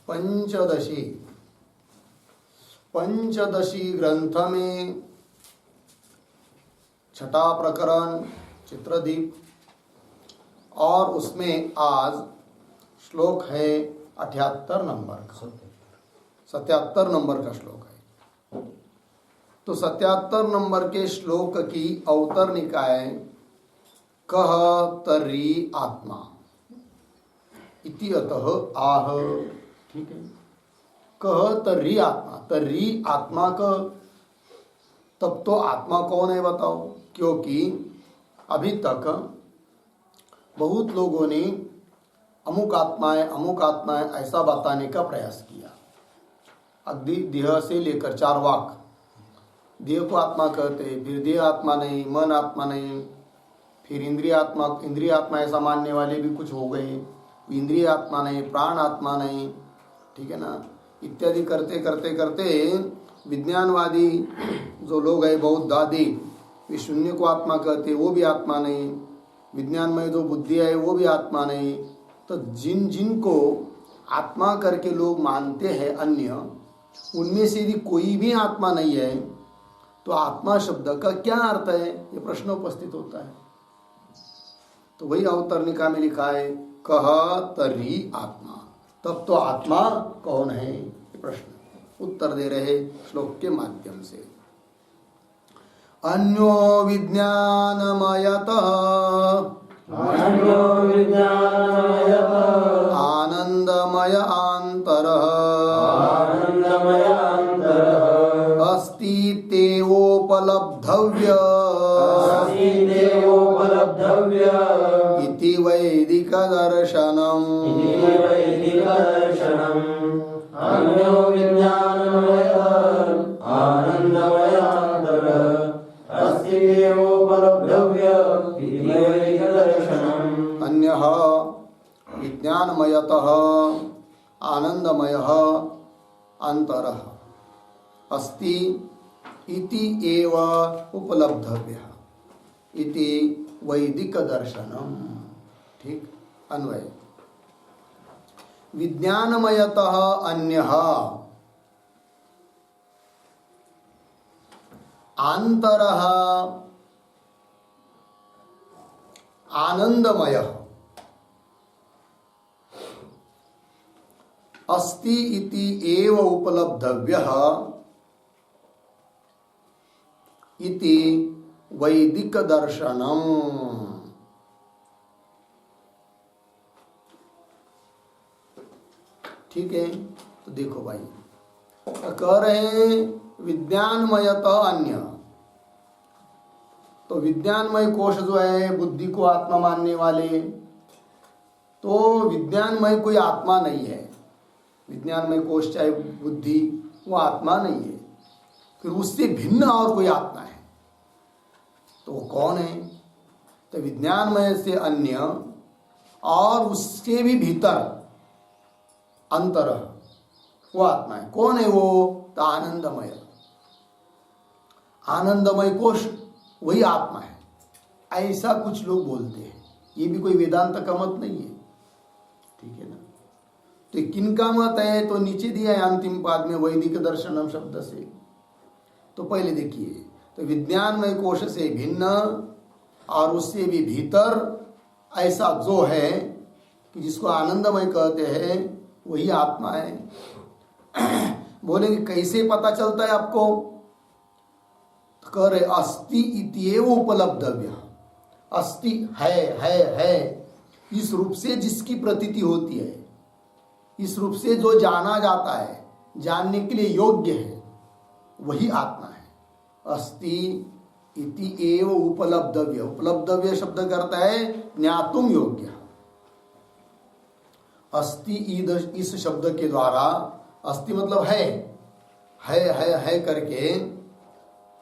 पंचदशी ग्रंथ में छठा प्रकरण चित्रदीप, और उसमें आज श्लोक है 78 नंबर का, 77 नंबर का श्लोक है। तो 77 नंबर के श्लोक की अवतर निकाय कह तर्री आत्मा इति अतः आह। ठीक है, कह तर्री आत्मा, तर्री आत्मा का, तब तो आत्मा कौन है बताओ। क्योंकि अभी तक बहुत लोगों ने अमुक आत्माएं ऐसा बताने का प्रयास किया। अगदी देह से लेकर 4 वाक, देह को आत्मा कहते, फिर देह आत्मा नहीं, मन आत्मा नहीं, फिर इंद्रिय आत्मा ऐसा मानने वाले भी कुछ हो गए, इंद्रिय आत्मा नहीं, प्राण आत्मा नहीं, ठीक है ना, इत्यादि करते करते करते विज्ञानवादी जो लोग हैं, बौद्ध आदि, वे शून्य को आत्मा कहते, वो भी आत्मा नहीं, विज्ञान में जो बुद्धि है वो भी आत्मा नहीं। तो जिन को आत्मा करके लोग मानते हैं अन्य, उनमें से यदि कोई भी आत्मा नहीं है तो आत्मा शब्द का क्या अर्थ है, ये प्रश्न उपस्थित होता है। तो वही अवतरणिका में लिखा है कह तर्हि आत्मा, तब तो आत्मा कौन है, ये प्रश्न उत्तर दे रहे श्लोक के माध्यम से। अन्यो विज्ञानमयतः आनंदमय आंतरः अस्ति तेवोपलब्धव्य इति वैदिक दर्शनम्। अन्यो विज्ञानमयः आनंदमयान्तरः अस्ति तेवोपलब्धव्यः इति वैदिक दर्शनम्। अन्यः विज्ञानमयतः आनंदमयः अन्तरः अस्ति इति एव उपलब्धव्यः इति वैदिक दर्शनम्। ठीक, अन्वय। विज्ञानमयतः अन्यः आंतरः आनंदमयः अस्ति इति एव उपलब्धव्यः इति वैदिक दर्शनम्। ठीक है, तो देखो भाई, कह रहे हैं विज्ञानमयतः अन्य, तो विज्ञानमय कोश जो है, बुद्धि को आत्मा मानने वाले, तो विज्ञानमय कोई आत्मा नहीं है। विज्ञानमय कोश चाहे बुद्धि, वो आत्मा नहीं है। फिर उससे भिन्न और कोई आत्मा है, तो वो कौन है? तो विज्ञानमय से अन्य और उससे भी भीतर अंतर, वो आत्मा है। कौन है वो? तो आनंदमय, आनंदमय कोश वही आत्मा है, ऐसा कुछ लोग बोलते हैं। ये भी कोई वेदांत का मत नहीं है, ठीक है ना। तो किनका मत है? तो नीचे दिया है अंतिम पाद में, वैदिक दर्शनम शब्द से। तो पहले देखिए, तो विज्ञानमय कोश से भिन्न और उससे भी भीतर ऐसा जो है कि जिसको आनंदमय कहते हैं, वही आत्मा है। बोलेंगे कैसे पता चलता है आपको? तो कह रहे अस्ति इत्येव उपलब्धव्य, अस्ति है इस रूप से जिसकी प्रतीति होती है, इस रूप से जो जाना जाता है, जानने के लिए योग्य है, वही आत्मा है। अस्ति इति एव उपलब्धव्य, उपलब्धव्य शब्द करता है ज्ञातुम योग्य। अस्ति इस शब्द के द्वारा, अस्ति मतलब है करके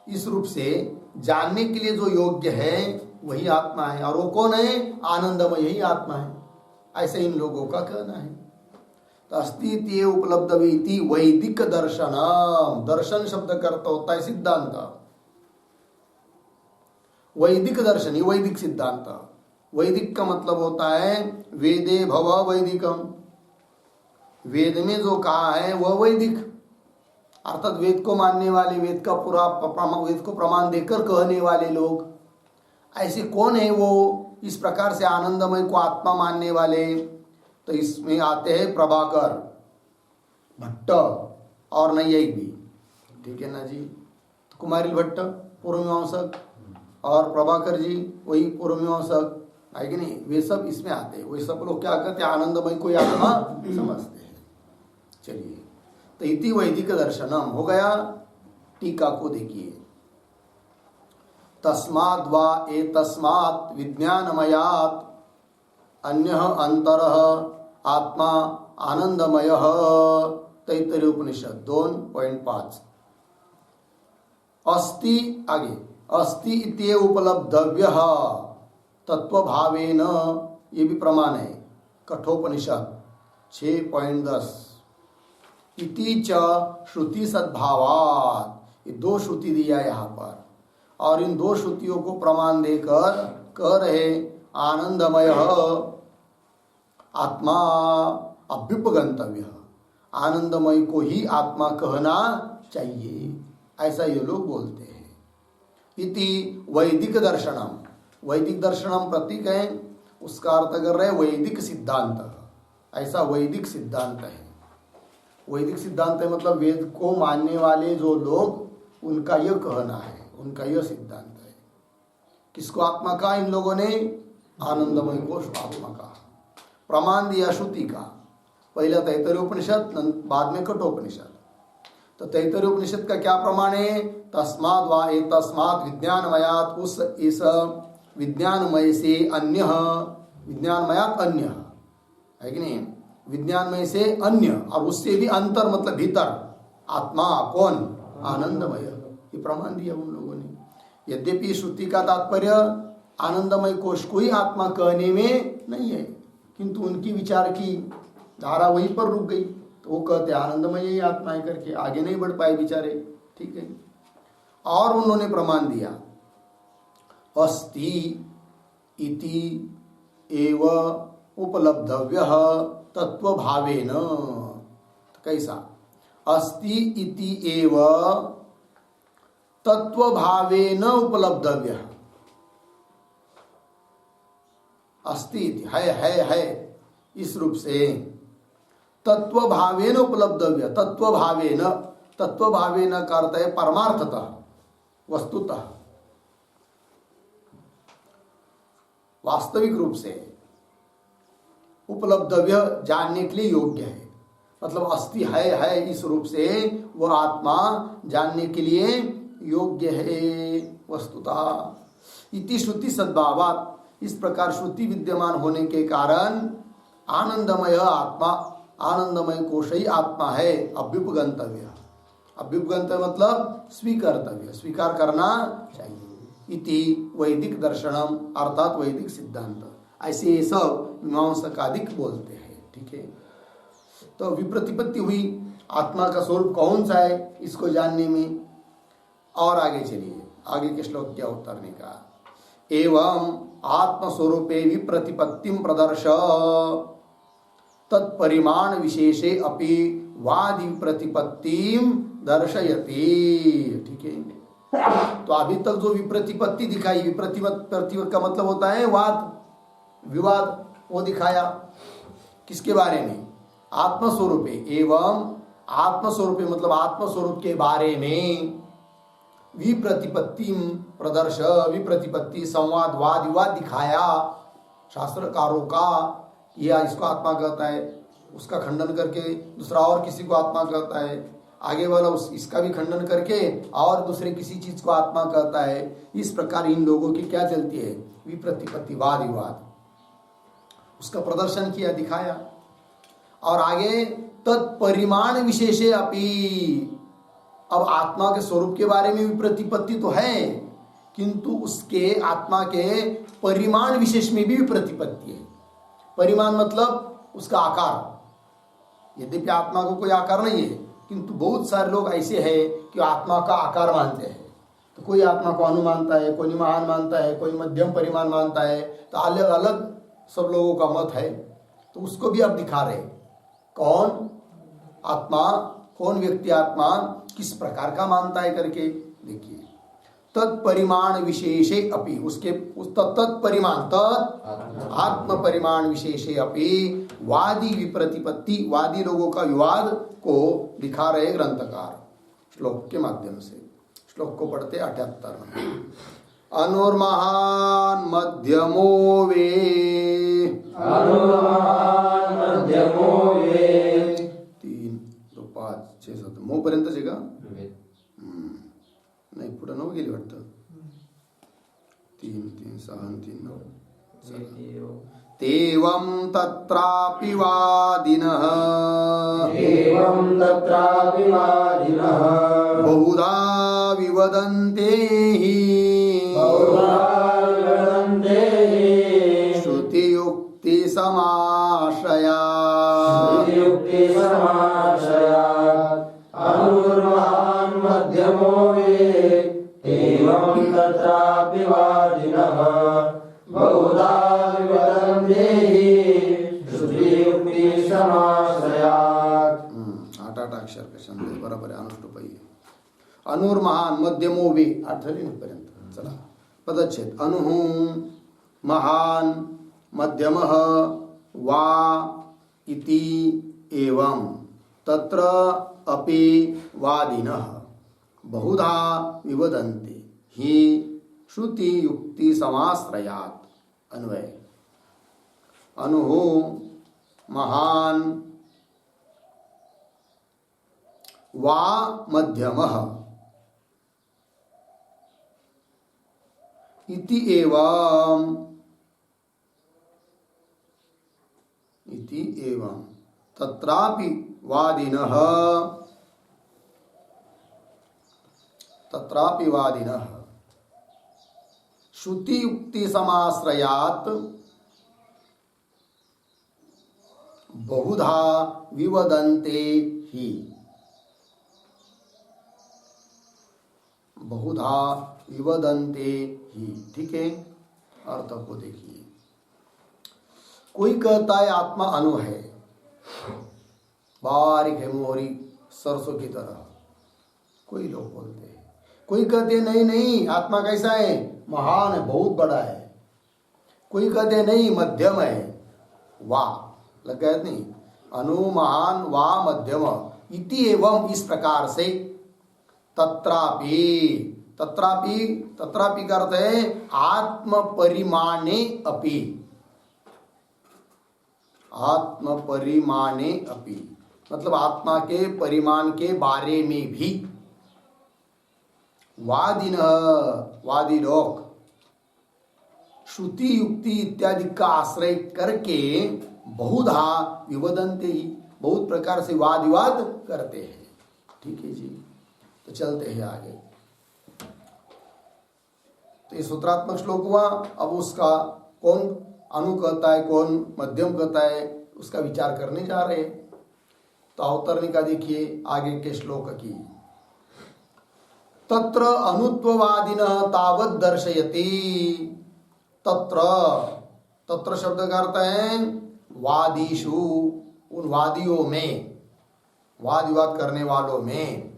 इस रूप से जानने के लिए जो योग्य है वही आत्मा है। और वो कौन है? आनंदमय, यही आत्मा है, ऐसे इन लोगों का कहना है। तो अस्ति उपलब्धि वैदिक दर्शन, दर्शन शब्द करता होता है सिद्धांत, वैदिक दर्शन ही वैदिक सिद्धांत। वैदिक का मतलब होता है वेदे भव वैदिकम, वेद में जो कहा है वह वैदिक, अर्थात वेद को मानने वाले, वेद को प्रमाण देकर कहने वाले लोग, ऐसे कौन है वो इस प्रकार से आनंदमय को आत्मा मानने वाले? तो इसमें आते हैं प्रभाकर, भट्ट और नैयायिक भी, ठीक है ना जी। तो कुमारिल भट्ट पूर्व मीमांसक और प्रभाकर जी वही पूर्व मीमांसक है कि नहीं, वे सब इसमें आते हैं। वे सब लोग क्या कहते हैं? आनंदमय को आत्मा समझते हैं। चलिए, तो इति वैदिक दर्शनम हो गया। टीका को देखिए, तस्माद् वा एतस्मात् विज्ञानमयात् अन्यः अंतरः आत्मा आनंदमयः। तैत्तरीय उपनिषद 2.5। अस्ति, आगे, अस्ति इत्येव उपलब्धव्यः तत्वभावेन, ये भी प्रमाण है, कठोपनिषद 6.10। इति च श्रुति सद्भावात्, ये 2 श्रुति दिया यहाँ पर, और इन 2 श्रुतियों को प्रमाण देकर कह रहे आनंदमय आत्मा अभ्युपगंतव्य, आनंदमय को ही आत्मा कहना चाहिए, ऐसा ये लोग बोलते हैं। इति वैदिक दर्शनम, वैदिक दर्शनम प्रतीक है, उसका अर्थ कर रहे वैदिक सिद्धांत, ऐसा वैदिक सिद्धांत है। वैदिक सिद्धांत है मतलब वेद को मानने वाले जो लोग, उनका यह कहना है, उनका यह सिद्धांत है। किसको आत्मा का? इन लोगों ने आनंदमय को आत्मा का प्रमाण दिया श्रुति का, पहले तैत्तरीय उपनिषद, बाद में कठोपनिषद। तो तैत्तरीय उपनिषद का क्या प्रमाण है? तस्माद् वा एतस्मात् विज्ञानमयात्, उस इस विज्ञानमय से अन्य, विज्ञानमयात् अन्य है कि नहीं, विज्ञानमय से अन्य और उससे भी अंतर मतलब भीतर आत्मा कौन? आनंदमय, ये प्रमाण दिया उन लोगों ने। यद्यपि श्रुति का तात्पर्य आनंदमय कोश को ही आत्मा कहने में नहीं है, किंतु उनकी विचार की धारा वहीं पर रुक गई, तो वो कहते आनंदमय ही आत्मा है करके, आगे नहीं बढ़ पाए बेचारे, ठीक है। और उन्होंने प्रमाण दिया अस्ति इति एव उपलब्धव्यः तत्वभावेन। कैसा? अस्ति इति एव तत्वभावेन उपलब्धव्यः, अस्ति है इस रूप से, तत्वभावेन उपलब्धव्य, तत्वभावेन, तत्वभावेन का अर्थ है परमार्थतः, वस्तुतः, वास्तविक रूप से उपलब्धव्य, जानने के लिए योग्य है, मतलब अस्ति है इस रूप से वह आत्मा जानने के लिए योग्य है वस्तुतः। इति श्रुति सद्भावात्, इस प्रकार श्रुति विद्यमान होने के कारण आनंदमय आत्मा, आनंदमय कोश ही आत्मा है, अभ्युपगंतव्य, अभ्युपगंतव्य मतलब स्वीकर्तव्य, स्वीकार करना चाहिए। इति वैदिक दर्शनम, अर्थात वैदिक सिद्धांत, ऐसे ये सब मीमांसकादिक बोलते हैं, ठीक है। तो विप्रतिपत्ति हुई, आत्मा का स्वरूप कौन सा है इसको जानने में। और आगे चलिए, आगे के श्लोक क्या उत्तर ने कहा, एवं आत्मस्वरूपे विप्रतिपत्तिम प्रदर्श तत्परिमाण विशेषे अपि वादि प्रतिपत्तिम दर्शयति, ठीक है। तो अभी तक जो विप्रतिपत्ति दिखाई, विप्रतिपत्ति का मतलब होता है वाद विवाद, वो दिखाया किसके बारे में? आत्मस्वरूपे, एवं आत्मस्वरूपे मतलब आत्मस्वरूप के बारे में, विप्रतिपत्ति प्रदर्श, विप्रतिपत्ति संवाद, वाद विवाद दिखाया शास्त्रकारों का, यह इसको आत्मा कहता है, उसका खंडन करके दूसरा और किसी को आत्मा कहता है, आगे वाला इसका भी खंडन करके और दूसरे किसी चीज को आत्मा कहता है। इस प्रकार इन लोगों की क्या चलती है? विप्रतिपत्ति, वाद विवाद, उसका प्रदर्शन किया, दिखाया। और आगे तत्परिमाण विशेषे अपि, अब आत्मा के स्वरूप के बारे में विप्रतिपत्ति तो है, किंतु उसके आत्मा के परिमाण विशेष में भी विप्रतिपत्ति है। परिमाण मतलब उसका आकार, यद्यपि आत्मा को कोई आकार नहीं है, किंतु बहुत सारे लोग ऐसे हैं कि आत्मा का आकार मानते हैं। तो कोई आत्मा को अणु मानता है, कोई महान मानता है, कोई मध्यम परिमाण मानता है, तो अलग अलग सब लोगों का मत है। तो उसको भी अब दिखा रहे, कौन? आत्मा कौन व्यक्ति आत्मा किस प्रकार का मानता है करके देखिए। तत्परिमाण विशेषे अपि उसके तत्परिमाण आत्म परिमाण विशेषे अपि वादी विप्रतिपत्ति वादी लोगों का विवाद को दिखा रहे ग्रंथकार श्लोक के माध्यम से। श्लोक को पढ़ते 78 अनुर्महान मध्यमो वे 3 2 5 6 7 मो पर्यंत का नाही पुढे 9 गेली वाटतं 3 3 6 3 9 तेवं तत्रापि वादिनः बहुधा विवदन्ते हि श्रुतियुक्ति समाश्रया अनुर्महान् मध्यमो एवं तत्रापि वादिनः बहुधा विवदन्ते श्रुतियुक्ति समाश्रयात्। 8 अक्षर का छंद आहे बरोबर आहे अनुष्टुप अनुर्महान मध्यमो वे 8 झाली ना पर्यंत। चला पदच्छेद अनुहु महान मध्यमः वा इति एवं तत्र अपि वादिनः बहुधा विवदन्ते हि श्रुति युक्ति समाश्रयात्। अन्वय अनुहु महान वा मध्यमः इति एवं तत्रापि वादिनः श्रुति युक्ति समाश्रयात् बहुधा विवदन्ते ही बहुधा विवदन्ते ही। ठीक है, अर्थ को देखिए। कोई कहता है आत्मा अणु है, बारीक है मोहरी सरसों की तरह, कोई लोग बोलते हैं। कोई कहते हैं नहीं नहीं आत्मा कैसा है, महान है, बहुत बड़ा है। कोई कहते हैं नहीं मध्यम है, वाह लग गया नहीं, अनु महान वा मध्यम इति एवं इस प्रकार से तत्रापि का अर्थ है आत्म परिमाणे अपि, आत्म परिमाणे अपि मतलब आत्मा के परिमाण के बारे में भी वादी लोग श्रुति युक्ति इत्यादि का आश्रय करके बहुधा विवदन्ते ही बहुत प्रकार से वाद विवाद करते हैं। ठीक है जी, तो चलते हैं आगे। तो ये सूत्रात्मक श्लोक हुआ। अब उसका कौन अणु कहता है कौन मध्यम कहता है उसका विचार करने जा रहे हैं। तो अवतरणिका देखिए आगे के श्लोक की। तत्र अनुत्ववादिनः तावत् दर्शयति। तत्र शब्द का अर्थ है वादीषु, उन वादियों में, वाद विवाद करने वालों में।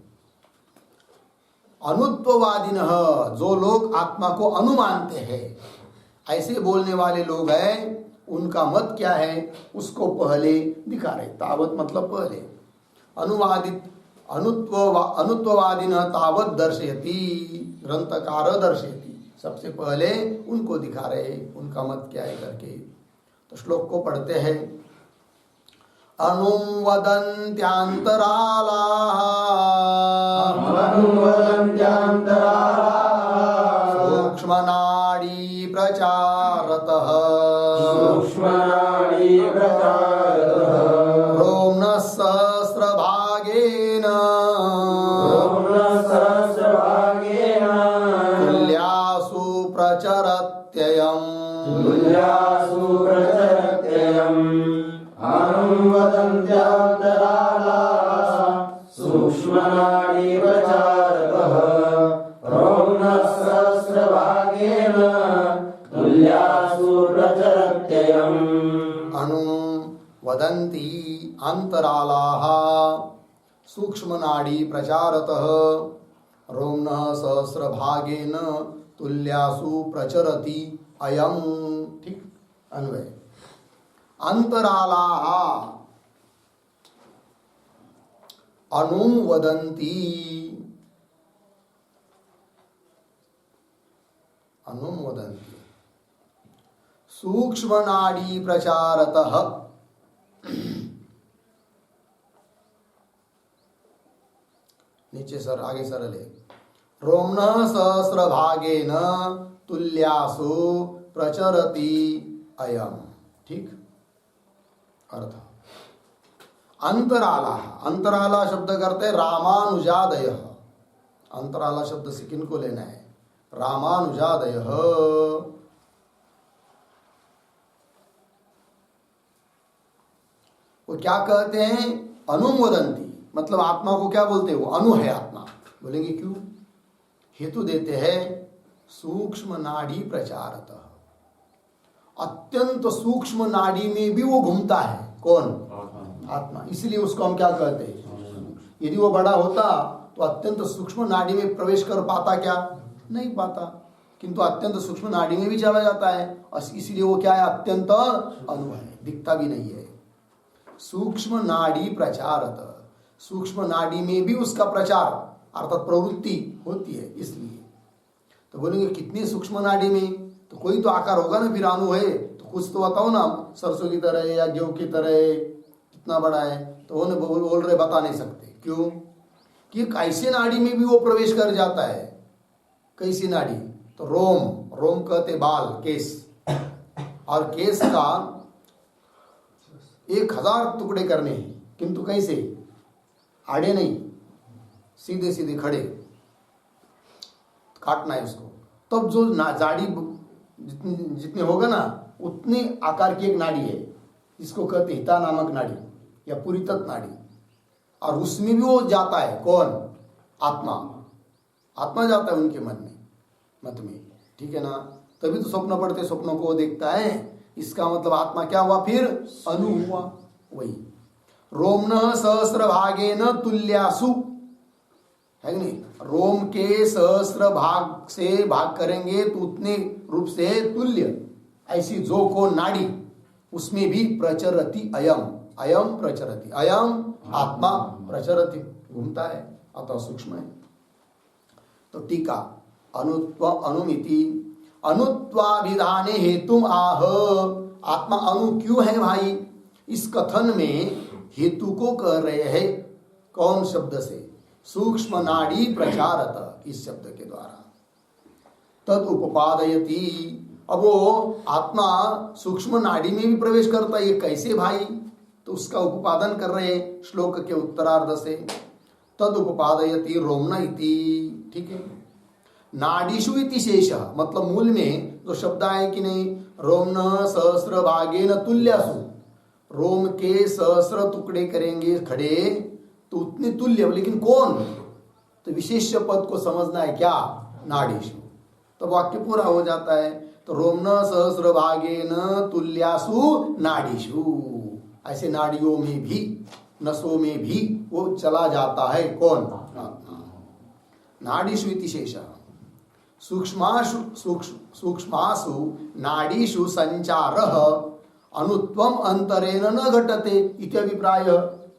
अनुत्ववादिनः जो लोग आत्मा को अनु मानते हैं, ऐसे बोलने वाले लोग हैं, उनका मत क्या है उसको पहले दिखा रहे। तावत मतलब पहले, अनुत्ववादिनः तावत् दर्शयति, ग्रंथकार दर्शयति, सबसे पहले उनको दिखा रहे उनका मत क्या है करके। तो श्लोक को पढ़ते हैं। सूक्ष्मनाडी प्रचारतः रोम्नः सहस्रभागेन तुल्यासु प्रचरत्ययम्। सूक्ष्मनाडी प्रचारतः रोम्नः सहस्रभागेन तुल्यासु प्रचरत्ययम्। अनु वदन्ति अंतरालाः सूक्ष्म नाड़ी प्रचारतः रोम्नः सहस्रभागेन तुल्यासु प्रचरति अयम। ठीक, अन्वय। अंतरालाः अनुवदन्ति, अनुवदन्ति सूक्ष्म नाड़ी प्रचारतः, नीचे सर आगे सरल है, रोम्नः सहस्रभागेन तुल्यासु प्रचरति अयम। ठीक, अर्थ अंतराला, अंतराला शब्द करते रामानुजादय। अंतराला शब्द से किनको लेना है? रामानुजादय। वो क्या कहते हैं? अनुमोदंती, मतलब आत्मा को क्या बोलते हैं? वो अनु है आत्मा। बोलेंगे क्यों? हेतु देते हैं सूक्ष्म नाड़ी प्रचारतः, अत्यंत सूक्ष्म नाड़ी में भी वो घूमता है। कौन? आत्मा। इसलिए उसको हम क्या कहते हैं? यदि वो बड़ा होता तो अत्यंत सूक्ष्म नाड़ी में प्रवेश कर पाता क्या? नहीं पाता, किंतु अत्यंत सूक्ष्म नाड़ी में भी चला जाता है, और इसलिए वो क्या है? अत्यंत अनु है, दिखता भी नहीं है। सूक्ष्म नाड़ी प्रचारत, सूक्ष्म नाड़ी में भी उसका प्रचार अर्थात प्रवृत्ति होती है। इसलिए तो बोलेंगे कितनी सूक्ष्म नाड़ी में? तो कोई तो आकार होगा ना, फिर अनु है तो कुछ तो बताओ ना, सरसों की तरह या गेहूं की तरह कितना बड़ा है? तो वो बोल रहे बता नहीं सकते। क्यों? कि कैसे नाड़ी में भी वो प्रवेश कर जाता है। कैसी नाड़ी? तो रोम, रोम कहते बाल, केस, और केस का 1000 टुकड़े करने हैं, किंतु कैसे? आड़े नहीं, सीधे सीधे खड़े काटना है उसको। तब जो जाड़ी जितने होगा ना, उतने आकार की एक नाड़ी है, इसको कहते हिता नामक नाड़ी या पुरीतत नाड़ी, और उसमें भी वो जाता है। कौन? आत्मा। आत्मा जाता है उनके मन में, मत में। ठीक है ना? तभी तो स्वप्न पढ़ते, स्वप्नों को वो देखता है। इसका मतलब आत्मा क्या हुआ? फिर अनु हुआ। वही रोम्नः सहस्रभागेन तुल्यासु, है कि नहीं? रोम के सहस्र भाग से भाग करेंगे तो उतने रूप से तुल्य, ऐसी जो को नाड़ी, उसमें भी प्रचरति अयम, अयम प्रचरति, अयम आत्मा प्रचरति, घूमता है, अतः सूक्ष्म है। तो टीका अनुत्व अनुमिति अनुत्वाभिधाने हेतुम आह। आत्मा अनु क्यों है भाई? इस कथन में हेतु को कह रहे हैं। कौन शब्द से? सूक्ष्म नाड़ी प्रचारत, इस शब्द के द्वारा। तद उपपादयति, अब वो आत्मा सूक्ष्म नाड़ी में भी प्रवेश करता है, ये कैसे भाई? तो उसका उपादन कर रहे हैं श्लोक के उत्तरार्ध से। तद उपपादयति रोम्न इति। ठीक है, नाड़ीषु इति शेष, मतलब मूल में जो शब्द आए कि नहीं, रोम्न सहस्र भागेन तुल्यासु, रोम के सहस्र टुकड़े करेंगे खड़े तो उतने तुल्य, लेकिन कौन? तो विशेष पद को समझना है क्या? नाड़ीषु, तो वाक्य पूरा हो जाता है। तो रोम्न सहस्र भागेन तुल्यासु नाड़ीषु, ऐसे नाड़ियों में भी, नसों में भी वो चला जाता है। कौन? नाड़ीषु इति शेष। सूक्ष्मासु सूक्ष्मासु नाड़ीषु संचारः अनुत्वम अंतरेण न घटते इति अभिप्राय।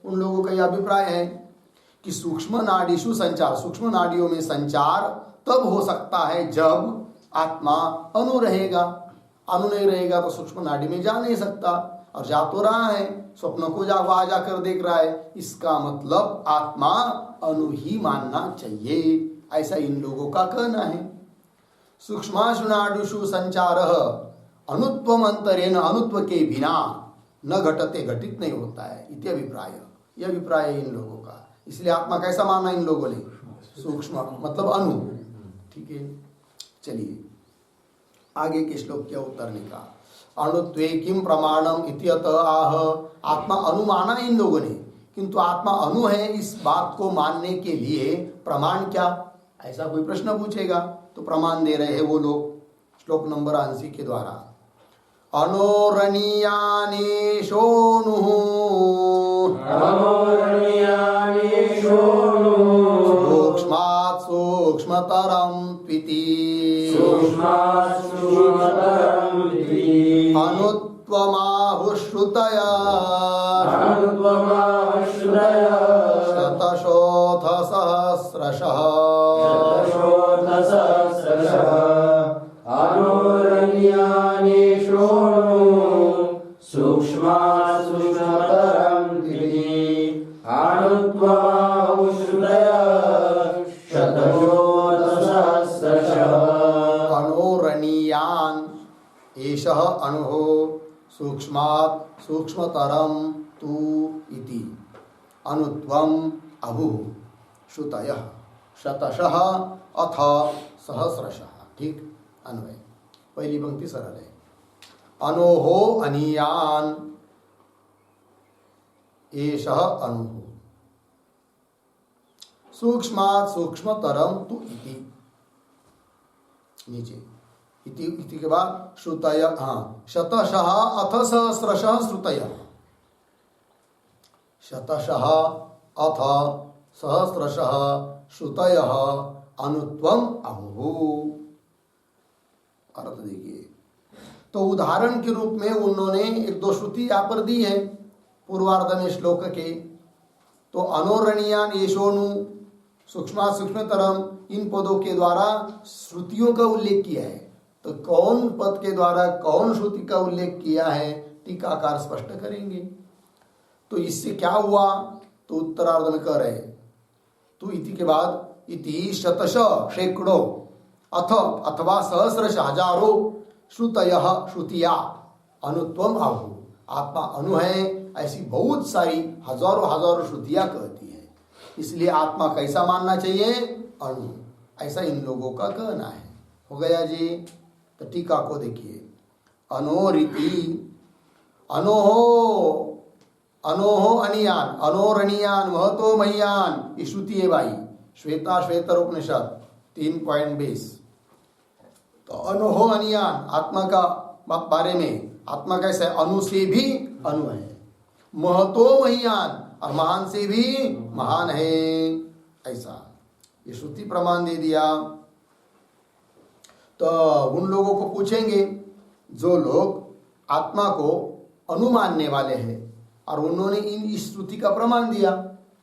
उन लोगों का यह अभिप्राय है कि सूक्ष्म नाड़ीषु संचार, सूक्ष्म नाड़ियों में संचार तब हो सकता है जब आत्मा अनु रहेगा। अनु नहीं रहेगा तो सूक्ष्म नाड़ी में जा नहीं सकता, और जा तो रहा है, स्वप्न को वहां जाकर देख रहा है। इसका मतलब आत्मा अनु ही मानना चाहिए, ऐसा इन लोगों का कहना है। सूक्ष्मासु नाड़ीषु संचारः अनुत्वम अंतरेण, अनुत्व के बिना न घटते, घटित नहीं होता है, इति अभिप्राय। यह अभिप्राय है इन लोगों का। इसलिए आत्मा कैसा माना इन लोगों ने? सूक्ष्म, मतलब अनु। ठीक है, चलिए आगे के श्लोक क्या उत्तर निकाल। अणुत्वे किम प्रमाणम इत्यत आह। आत्मा अनु माना इन लोगों ने, किंतु आत्मा अनु है, इस बात को मानने के लिए प्रमाण क्या? ऐसा कोई प्रश्न पूछेगा तो प्रमाण दे रहे हैं वो लोग श्लोक नंबर 80 के द्वारा। अनोरणीयानि शोनुः सूक्ष्मतरं त्विति सूक्ष्मात् सूक्ष्मतरम् इति अनुत्वमाहुश्रुतया अनुत्वमाश्रया शतशोऽथ सहस्रशः शतशोथसहस्रशः अनुरण्यानि शृणु सूक्ष्मात् सूक्ष्मतरम् इति अनुत्वमाहुश्रुतया शतशोथसहस्रशः अणोरणीयान् एषः अणुः सूक्ष्मात् सूक्ष्मतरं तु इति अनुत्वम् अभुः श्रुतयः शतशः अथ सहस्रशः। ठीक अन्वय। पहली पंक्ति सरल है। अनोहो अनीयान एषः अणुः सूक्ष्मात् सूक्ष्मतरं तु इति नीचे इति के बाद श्रुतय शतशः अथ सहस्रशः श्रुतय शतशः अथ सहस्रशः श्रुतय अनुत्वम अभुः। अर्थ देखिए, तो उदाहरण के रूप में उन्होंने एक दो श्रुति यहाँ पर दी है पूर्वार्ध में श्लोक के। तो अनोरणीयान येषोनु सूक्ष्म सूक्ष्मतरम इन पदों के द्वारा श्रुतियों का उल्लेख किया है। तो कौन पद के द्वारा कौन श्रुति का उल्लेख किया है टीकाकार स्पष्ट करेंगे। तो इससे क्या हुआ, तो उत्तरार्ध में कह रहे तो इति के बाद इति शतश सैकड़ों अथ अथवा सहस्रश हजारों श्रुतयः श्रुतिया अनुत्वम आहु आत्मा अनु है ऐसी बहुत सारी हजारों हजारों श्रुतियां कहती है। इसलिए आत्मा कैसा मानना चाहिए, अणु, ऐसा इन लोगों का कहना है। हो गया जी। तो टीका को देखिए, अनोरिति अनोहो अनोहो अनियान अनोरणीयान महतो मह्यान ये श्रुति है भाई, श्वेता श्वेतर उपनिषद 3.20। तो अनोहो अनियान आत्मा का बारे में, आत्मा कैसा है, अनु से भी अनु है, महतो मह्यान और महान से भी महान है, ऐसा ये श्रुति प्रमाण दे दिया। तो उन लोगों को पूछेंगे जो लोग आत्मा को अनु मानने वाले हैं और उन्होंने इस श्रुति का प्रमाण दिया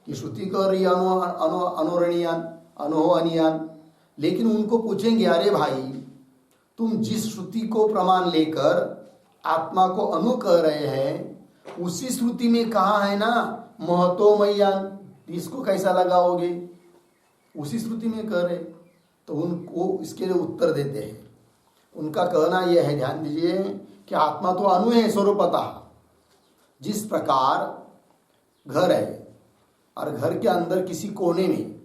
कि श्रुति कह रही अनोरणीयान अनोहो अनियान, लेकिन उनको पूछेंगे अरे भाई तुम जिस श्रुति को प्रमाण लेकर आत्मा को अनु कह रहे हैं उसी श्रुति में कहा है ना महतो मह्यान, इसको कैसा लगाओगे, उसी श्रुति में कह रहे। तो उनको इसके लिए उत्तर देते हैं। उनका कहना यह है, ध्यान दीजिए, कि आत्मा तो अनु है स्वरूपतः। जिस प्रकार घर है और घर के अंदर किसी कोने में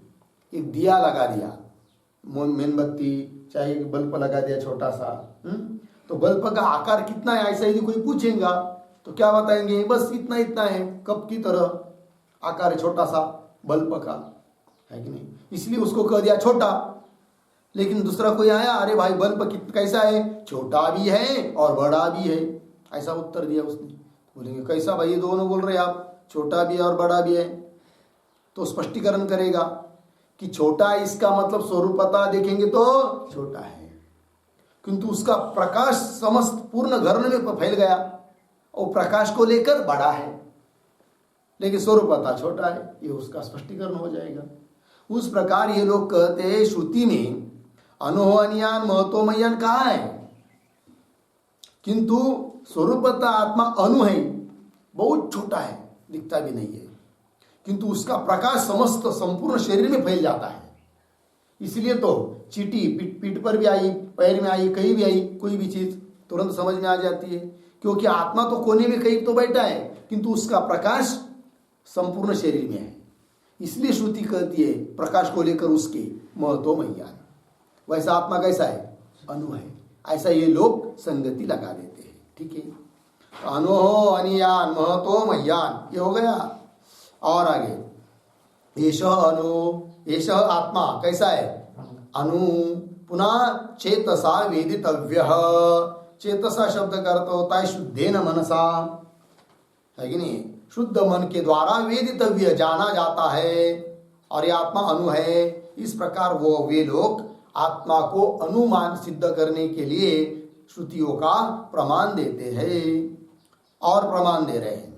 एक दिया लगा दिया, मोमबत्ती चाहे एक बल्ब लगा दिया छोटा सा, तो बल्ब का आकार कितना है ऐसा यदि कोई पूछेगा तो क्या बताएंगे, बस इतना इतना है, कप की तरह आकार है छोटा सा बल्ब का, है कि नहीं। इसलिए उसको कह दिया छोटा। लेकिन दूसरा कोई आया, अरे भाई बल्ब कैसा है, छोटा भी है और बड़ा भी है, ऐसा उत्तर दिया उसने। बोलेंगे कैसा भाई, ये दोनों बोल रहे आप, छोटा भी है और बड़ा भी है। तो स्पष्टीकरण करेगा कि छोटा इसका मतलब स्वरूपता देखेंगे तो छोटा है, किंतु उसका प्रकाश समस्त पूर्ण घर में फैल गया और प्रकाश को लेकर बड़ा है, लेकिन स्वरूपता छोटा है। ये उसका स्पष्टीकरण हो जाएगा। उस प्रकार ये लोग कहते हैं श्रुति में अनोहो अनियान महतो मह्यान कहा है, किंतु स्वरूपता आत्मा अनु है, बहुत छोटा है, दिखता भी नहीं है, किंतु उसका प्रकाश समस्त संपूर्ण शरीर में फैल जाता है। इसलिए तो चींटी पीठ पर भी आई, पैर में आई, कहीं भी आई, कोई भी चीज तुरंत समझ में आ जाती है, क्योंकि आत्मा तो कोने में कहीं तो बैठा है, किंतु उसका प्रकाश संपूर्ण शरीर में है। इसलिए श्रुति कहती है प्रकाश को लेकर उसके महतो मह्यान। वैसा आत्मा कैसा है, अनु है, ऐसा ये लोग संगति लगा देते हैं। ठीक है, तो अनोहो अनियान महतो मह्यान ये हो गया। और आगे एष अनु, एष आत्मा कैसा है, अनु। पुनः चेतसा वेदितव्य, चेतसा शब्द का अर्थ होता है शुद्धेन मनसा, है कि नहीं, शुद्ध मन के द्वारा वेदितव्य जाना जाता है। और ये आत्मा अनु है, इस प्रकार वे लोग आत्मा को अनुमान सिद्ध करने के लिए श्रुतियों का प्रमाण देते हैं और प्रमाण दे रहे हैं।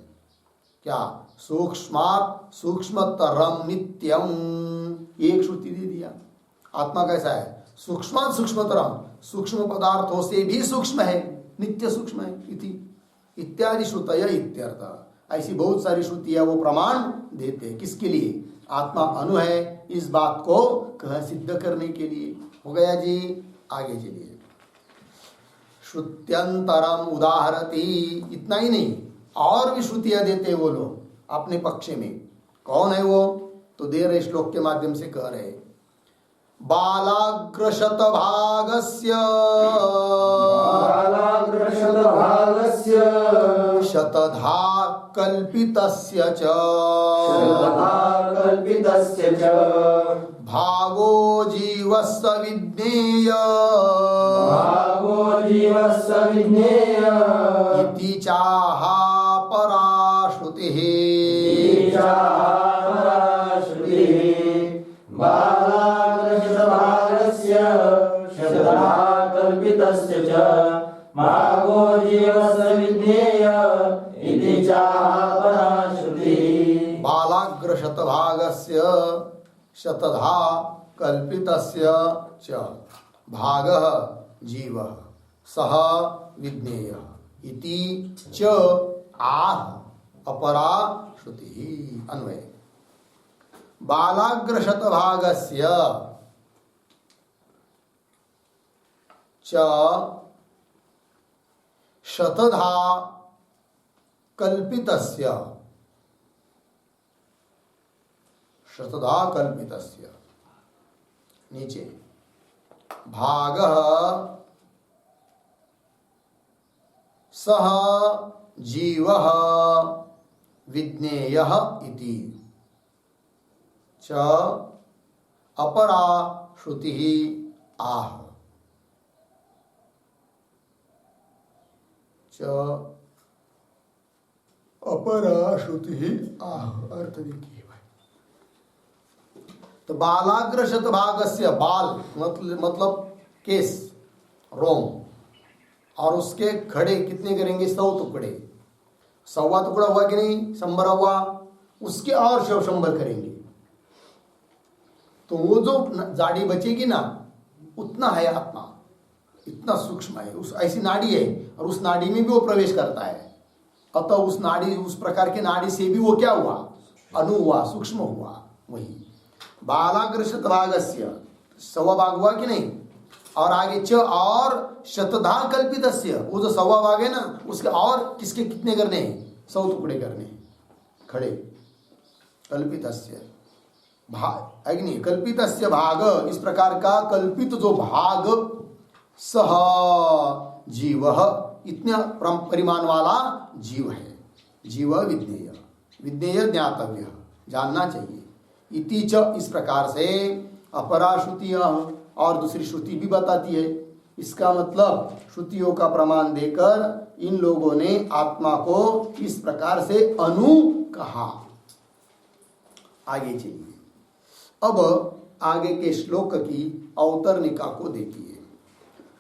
क्या? सूक्ष्मात् सूक्ष्मतरम नित्यम, एक श्रुति दे दिया। आत्मा कैसा है? सूक्ष्मात् सूक्ष्मतरम, सूक्ष्म पदार्थों से भी सूक्ष्म है, नित्य सूक्ष्म है इति इत्यादि श्रुतय इत्यर्थ। ऐसी बहुत सारी श्रुतियां वो प्रमाण देते हैं। किसके लिए? आत्मा अणु है, इस बात को कह सिद्ध करने के लिए। हो गया जी, आगे चलिए। श्रुत्यंतरम उदाहरति, इतना ही नहीं, और भी श्रुतियां देते वो लोग अपने पक्ष में। कौन है वो? तो दे रहे श्लोक के माध्यम से कह रहे। बालाग्रशतभागस्य शतधा कल्पितस्य च भागो जीवस्य विज्ञेय इति चाह पराश्रुतिः। बालाग्रशतभागस्य शतधा कल्पितस्य च भागः जीवः सः विज्ञेयः इति च आह अपरा श्रुतिः। अन्वय। बालाग्रशतभागस्य च शतधा कल्पितस्य, शतधा कल्पितस्य नीचे भागः सः जीवः विज्ञेयः इति च अपरा श्रुतिः आह। च अपरा श्रुतिः आह, अर्थ देखिए भाई। तो बालाग्र शतभागस्य, बाल मतलब केस, रोम, और उसके खड़े कितने करेंगे? 100 टुकड़े। 100वां टुकड़ा हुआ कि नहीं? 100 हुआ, उसके और 100 करेंगे तो वो जो जाड़ी बचेगी ना, उतना है आत्मा, इतना सूक्ष्म है। उस ऐसी नाड़ी है और उस नाड़ी में भी वो प्रवेश करता है। अतः उस नाड़ी, उस प्रकार के नाड़ी से भी वो क्या हुआ? अणु हुआ, सूक्ष्म हुआ। वही बालाग्रशत भागस्य, 100वां भाग हुआ कि नहीं? और आगे च और शतधा कल्पितस्य, वो जो 100वां भाग है ना, उसके और किसके कितने करने हैं? 100 टुकड़े करने हैं खड़े। कल्पितस्य भाग, अग्नि कल्पितस्य भाग, इस प्रकार का कल्पित जो भाग, सह जीवः, इतना परिमाण वाला जीव है। जीव विज्ञेय, विज्ञेय ज्ञातव्य, जानना चाहिए। इति च, इस प्रकार से अपरा श्रुतियां, और दूसरी श्रुति भी बताती है। इसका मतलब श्रुतियों का प्रमाण देकर इन लोगों ने आत्मा को इस प्रकार से अनु कहा। आगे चलिए, अब आगे के श्लोक की अवतरणिका को देखिए।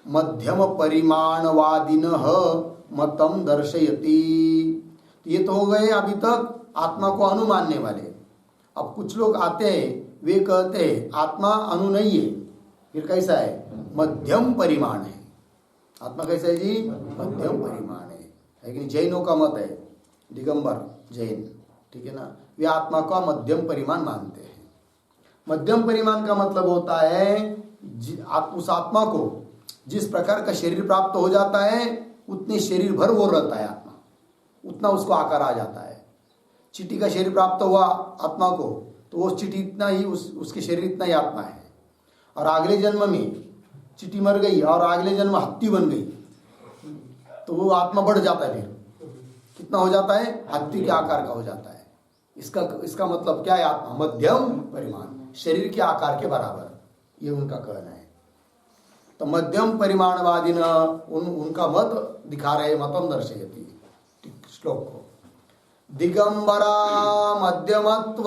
मध्यम परिमाणवादिनः मतम दर्शयति। ये तो हो गए अभी तक आत्मा को अनु मानने वाले। अब कुछ लोग आते हैं, वे कहते हैं आत्मा अनु नहीं है, फिर कैसा है? मध्यम परिमाण है। आत्मा कैसा है जी? मध्यम परिमाण है। लेकिन जैनों का मत है, दिगंबर जैन, ठीक है ना, वे आत्मा का मध्यम परिमाण मानते हैं। मध्यम परिमाण का मतलब होता है उस आत्मा को जिस प्रकार का शरीर प्राप्त हो जाता है, उतने शरीर भर वो रहता है आत्मा, उतना उसको आकार आ जाता है। चींटी का शरीर प्राप्त हुआ आत्मा को, तो वो चींटी इतना ही, उसके शरीर इतना ही आत्मा है। और अगले जन्म में चींटी मर गई और अगले जन्म हाथी बन गई, तो वो आत्मा बढ़ जाता है। फिर कितना हो जाता है? हाथी के आकार का हो जाता है। इसका मतलब क्या है? आत्मा मध्यम परिमाण, शरीर के आकार के बराबर, ये उनका कहना है। तो मध्यम परिमाणवादी न उनका मत दिखा रहे, मतम दर्शयति। श्लोक को दिगंबरा मध्यमत्व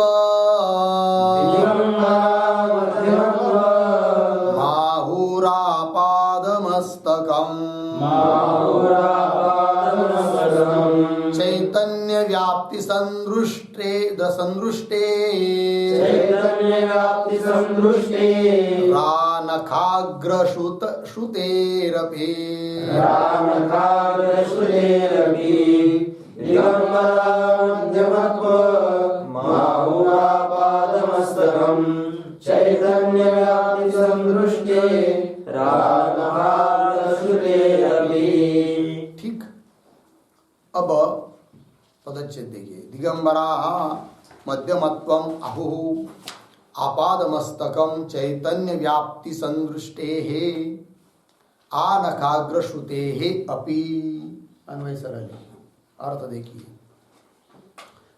संदृष्टे चैतन्य व्याप्ति संदृष्टे रानखाग्रश्रुत श्रुतेरपि रामकाग्रश्रुतेरपि दिगम्बराद्यमत्व माहुरापादमस्तकम् चैतन्य व्याप्ति संदृष्टे रामकाग्रश्रुतेरपि। ठीक। अब पदच्छेद देखिए। दिगंबरा मध्यमत्वम अहुः आपादमस्तकम चैतन्य व्याप्ति संदृष्टेः आनखाग्रश्रुतेः अपि। अन्वय सरल अर्थ देखिए।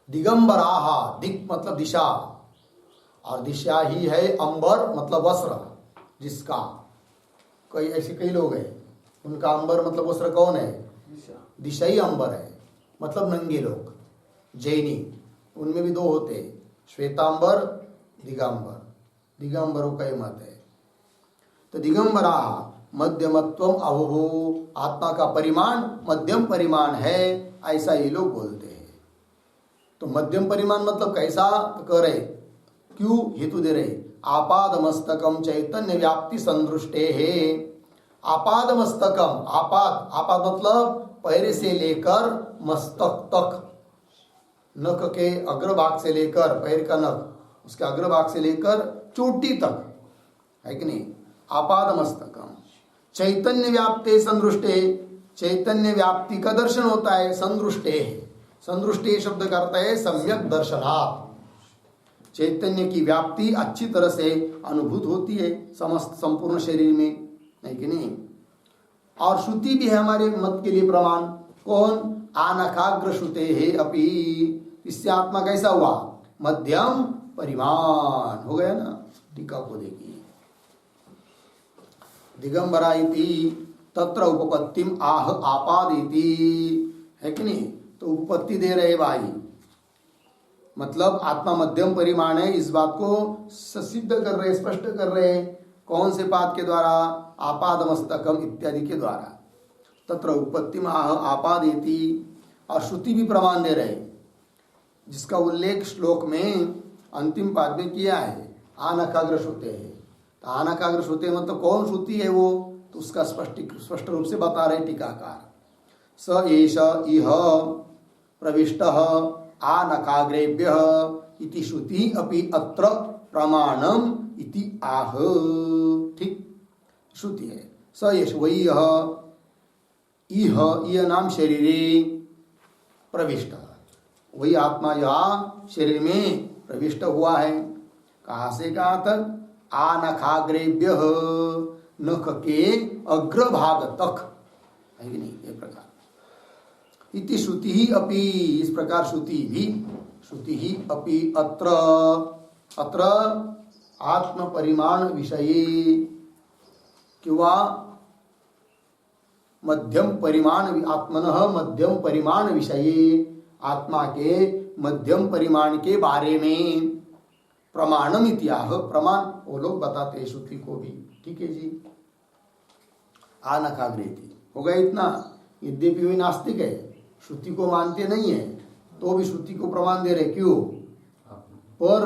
दिगंबराः, दिक् मतलब दिशा, और दिशा ही है अंबर मतलब वस्त्र जिसका। कई ऐसे कई लोग हैं उनका अंबर मतलब वस्त्र कौन है? दिशा ही अंबर है, मतलब नंगे लोग। जैनी उनमें भी दो होते, श्वेतांबर दिगंबर। दिगंबरों का ये मत है। तो दिगंबरा मध्यमत्वम अहुः, आत्मा का परिमाण मध्यम परिमाण है, ऐसा ये लोग बोलते हैं। तो मध्यम परिमाण मतलब कैसा? तो कह रहे क्यों हेतु दे रहे। आपादमस्तकम चैतन्य व्याप्ति संदृष्टे है। आपादमस्तकम, आपाद आपाद मतलब पैर से लेकर मस्तक तक, नख के अग्रभाग से लेकर, पैर का नख उसके अग्रभाग से लेकर चोटी तक, है कि नहीं? आपादमस्तकम चैतन्य व्याप्ते संदृष्टे, चैतन्य व्याप्ति का दर्शन होता है। संदृष्टे, संदृष्टे शब्द का अर्थ है सम्यक दर्शनात्। चैतन्य की व्याप्ति अच्छी तरह से अनुभूत होती है समस्त संपूर्ण शरीर में, है कि नहीं? और श्रुति भी है हमारे मत के लिए प्रमाण। कौन? आनखाग्र श्रुते है अपि। इससे आत्मा कैसा हुआ? मध्यम परिमाण हो गया ना। टीका को देखिए। दिगंबरा इति तत्र उपपत्तिम आह आपादिति, है कि नहीं? तो उपपत्ति दे रहे भाई, मतलब आत्मा मध्यम परिमाण है, इस बात को सिद्ध कर रहे, स्पष्ट कर रहे। कौन से पाद के द्वारा? आपादमस्तकम इत्यादि के द्वारा। तत्र उपपत्तिम आह आपादिति, और श्रुति भी प्रमाण दे रहे, जिसका उल्लेख श्लोक में अंतिम पाद में किया है। आनखाग्र श्रुते है। तो आनखाग्र श्रुते मतलब कौन श्रुति है वो? तो उसका स्पष्ट रूप से बता रहे टीकाकार। स एष इह प्रविष्टः आनखाग्रेभ्यः इति श्रुति अपि अत्र प्रमाणम इति आह। ठीक, श्रुति है। स एष वही यह नाम शरीरे प्रविष्ट, वही आत्मा यह शरीर में प्रविष्ट हुआ है। कहाँ से कहाँ तक? आनखाग्रेभ्यः, नख के अग्रभाग तक, है कि नहीं? ये प्रकार इति श्रुति ही अपि, इस प्रकार श्रुति ही अपि अत्र आत्म परिमाण विषये किंवा मध्यम परिमाण, आत्मनः मध्यम परिमाण विषये, आत्मा के मध्यम परिमाण के बारे में प्रमाणम इत्याह, प्रमाण वो लोग बताते हैं श्रुति को भी। ठीक है जी। आनखाग्रेति हो गया इतना। यद्यपि वे नास्तिक है, श्रुति को मानते नहीं है, तो भी श्रुति को प्रमाण दे रहे। क्यों? पर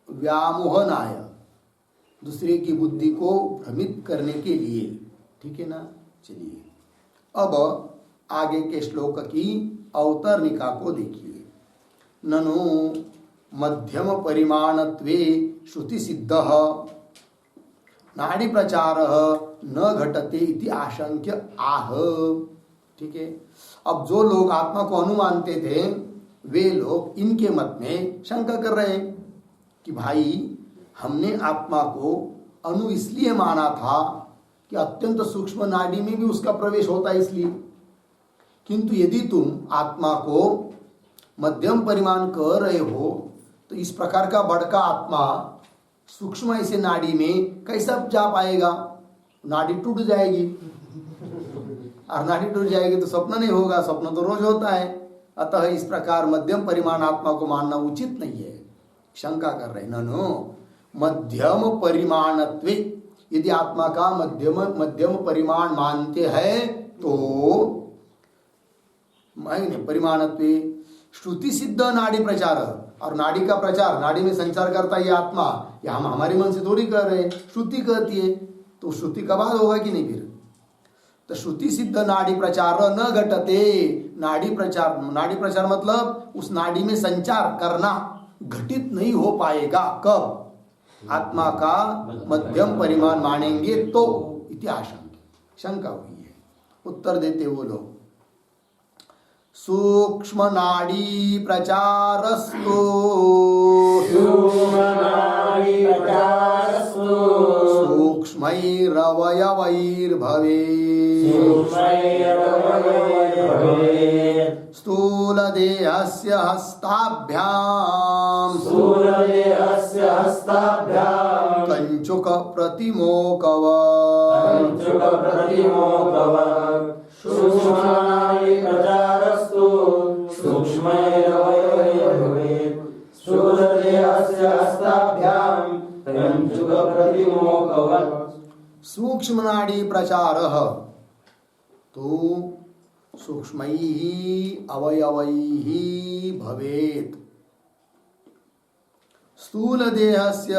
व्यामोहनाय, दूसरे की बुद्धि को भ्रमित करने के लिए। ठीक है ना। चलिए अब आगे के श्लोक की अवतरणिका को देखिए। ननु मध्यम परिमाणत्वे श्रुति सिद्धः नाड़ी प्रचारः न घटते इति आशंक्य आह। ठीक है। अब जो लोग आत्मा को अनु मानते थे, वे लोग इनके मत में शंका कर रहे हैं कि भाई हमने आत्मा को अनु इसलिए माना था कि अत्यंत सूक्ष्म नाड़ी में भी उसका प्रवेश होता है इसलिए, किंतु यदि तुम आत्मा को मध्यम परिमाण कर रहे हो तो इस प्रकार का बड़का आत्मा सूक्ष्म ऐसे नाड़ी में कैसा जा पाएगा? नाड़ी टूट जाएगी, और नाड़ी टूट जाएगी तो स्वप्न नहीं होगा, स्वप्न तो रोज होता है। अतः इस प्रकार मध्यम परिमाण आत्मा को मानना उचित नहीं है। शंका कर रहे। ननु मध्यम परिमाणत्वे, यदि आत्मा का मध्यम परिमाण मानते हैं तो परिमाणत्वे श्रुति सिद्ध नाड़ी प्रचार, और नाड़ी का प्रचार, नाड़ी में संचार करता है ये आत्मा, ये हम हमारे मन से थोड़ी कर रहे हैं, श्रुति कहती है, तो श्रुति का बाद होगा कि नहीं फिर? तो श्रुति सिद्ध नाड़ी प्रचार न घटते, नाड़ी प्रचार मतलब उस नाड़ी में संचार करना घटित नहीं हो पाएगा। कब? आत्मा का मध्यम परिमाण मानेंगे तो, इति आशंका, शंका हुई है। उत्तर देते वो लोग, सूक्ष्म नाड़ी प्रचारस्तु सूक्ष्मैरवयवैर्भवेत् स्थूलदेहस्य हस्ताभ्याम् कंचुक प्रतिमोकवत् सूक्ष्मनाड़ी प्रचारस्तु सूक्ष्मैरवयवैर्भवेत् स्थूलदेहस्य हस्ताभ्यां कंचुक प्रतिमोकवत्। सूक्ष्म नाड़ी प्रचारः तो सूक्ष्मैः अवयवैः भवेत् स्थूलदेहस्य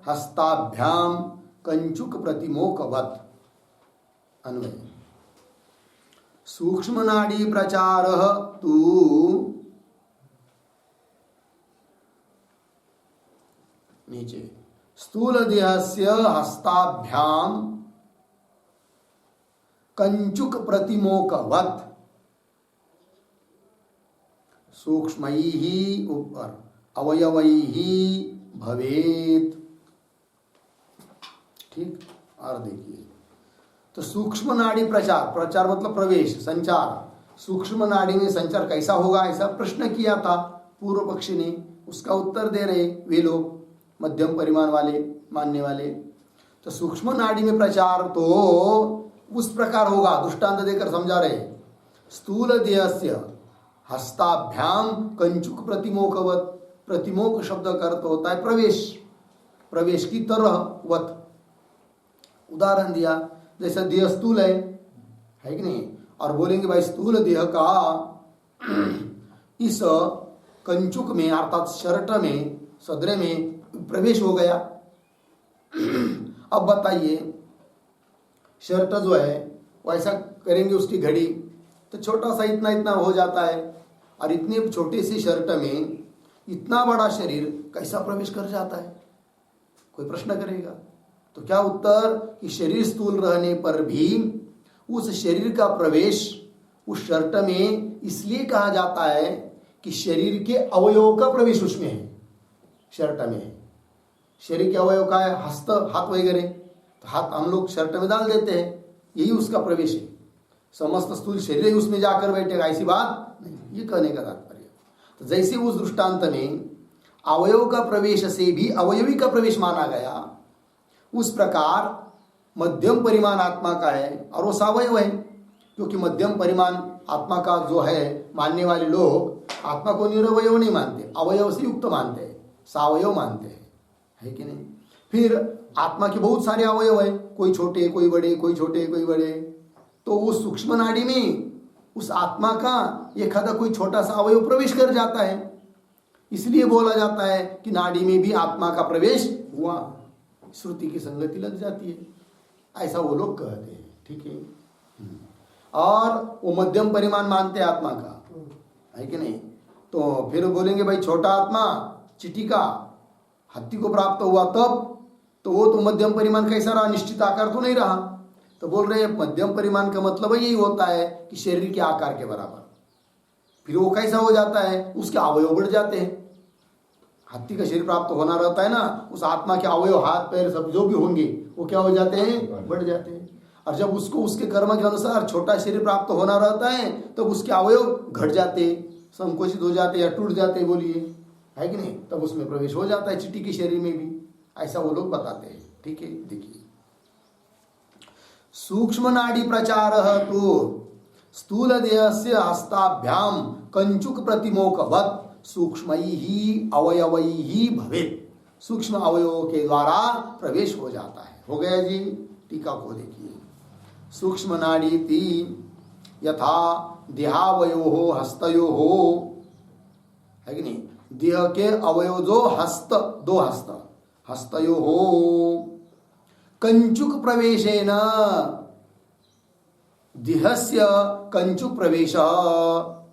हस्ताभ्यां कंचुक प्रतिमोकवत्। अन्वय, सूक्ष्म नाड़ी प्रचारः तु नीचे स्थूल देहस्य हस्ताभ्याम कंचुक प्रतिमोकवत् सूक्ष्मैः ऊपर अवयवैः भवेत्। ठीक, और देखिए, तो सूक्ष्म नाड़ी प्रचार मतलब प्रवेश, संचार। सूक्ष्म नाड़ी में संचार कैसा होगा, ऐसा प्रश्न किया था पूर्व पक्षी ने, उसका उत्तर दे रहे वे लोग मध्यम परिमाण वाले मानने वाले। तो सूक्ष्म नाड़ी में प्रचार तो उस प्रकार होगा, दृष्टांत देकर समझा रहे। स्थूल देहस्य हस्ताभ्याम कंचुक प्रतिमोकवत, प्रतिमोक शब्द का अर्थ होता है प्रवेश, प्रवेश की तरह वत। उदाहरण दिया, जैसे देह स्थूल है कि नहीं, और बोलेंगे भाई स्थूल देह का इस कंचुक में अर्थात शर्ट में, सदरे में प्रवेश हो गया। अब बताइए, शर्ट जो है वैसा करेंगे उसकी घड़ी तो छोटा सा इतना इतना हो जाता है, और इतने छोटे से शर्ट में इतना बड़ा शरीर कैसा प्रवेश कर जाता है, कोई प्रश्न करेगा। तो क्या उत्तर कि शरीर स्थूल रहने पर भी उस शरीर का प्रवेश उस शर्ट में इसलिए कहा जाता है कि शरीर के अवयवों का प्रवेश उसमें है, शर्ट में है। शरीर के अवयव का है, हस्त, हाथ वगैरह, तो हाथ हम लोग शर्ट में डाल देते हैं, यही उसका प्रवेश है। समस्त स्थूल शरीर ही उसमें जाकर बैठेगा, ऐसी बात नहीं, ये कहने का तात्पर्य। तो जैसे उस दृष्टांत में अवयव का प्रवेश से भी अवयवी का प्रवेश माना गया, उस प्रकार मध्यम परिमाण आत्मा का है और वो सावयव है, क्योंकि मध्यम परिमाण आत्मा का जो है मानने वाले लोग आत्मा को निरवयव नहीं मानते, अवयव से युक्त मानते हैं, सावयव मानते हैं, है कि नहीं। फिर आत्मा के बहुत सारे अवयव है, कोई छोटे कोई बड़े, कोई छोटे कोई बड़े, तो उस सूक्ष्म नाड़ी में उस आत्मा का एक आधा कोई छोटा सा अवयव प्रवेश कर जाता है, इसलिए बोला जाता है कि नाड़ी में भी आत्मा का प्रवेश हुआ, श्रुति की संगति लग जाती है, ऐसा वो लोग कहते हैं। ठीक है, और वो मध्यम परिमाण मानते हैं आत्मा का, है कि नहीं। तो फिर बोलेंगे भाई छोटा आत्मा चींटी का हाथी को प्राप्त हुआ तब, तो वो तो मध्यम परिमाण कैसा रहा, निश्चित आकार तो नहीं रहा। तो बोल रहे हैं मध्यम परिमाण का मतलब यही होता है कि शरीर के आकार के बराबर। फिर वो कैसा हो जाता है, उसके अवयव बढ़ जाते हैं। हाथी का शरीर प्राप्त होना रहता है ना, उस आत्मा के अवयव हाथ पैर सब जो भी होंगे वो क्या हो जाते हैं, बढ़ जाते हैं। और जब उसको उसके कर्म के अनुसार छोटा शरीर प्राप्त होना रहता है तो उसके अवयव घट जाते, संकुचित हो जाते या टूट जाते, बोलिए, है कि नहीं। तब उसमें प्रवेश हो जाता है चींटी के शरीर में भी, ऐसा वो लोग बताते हैं। ठीक है, देखिए, सूक्ष्म नाड़ी प्रचार तो स्थूल देहस्य हस्ताभ्याम कंचुक प्रतिमोकवत् सूक्ष्मैः अवयवैः भवेत्, सूक्ष्म अवयवों के द्वारा प्रवेश हो जाता है। हो गया जी। टीका को देखिए, सूक्ष्म नाड़ी यथा देहावयोः हस्तयोः है कि नहीं। देह के अवयव जो हस्त, दो हस्त, हस्तयो हो कंचुक प्रवेशेन, देहस्य कंचुक प्रवेश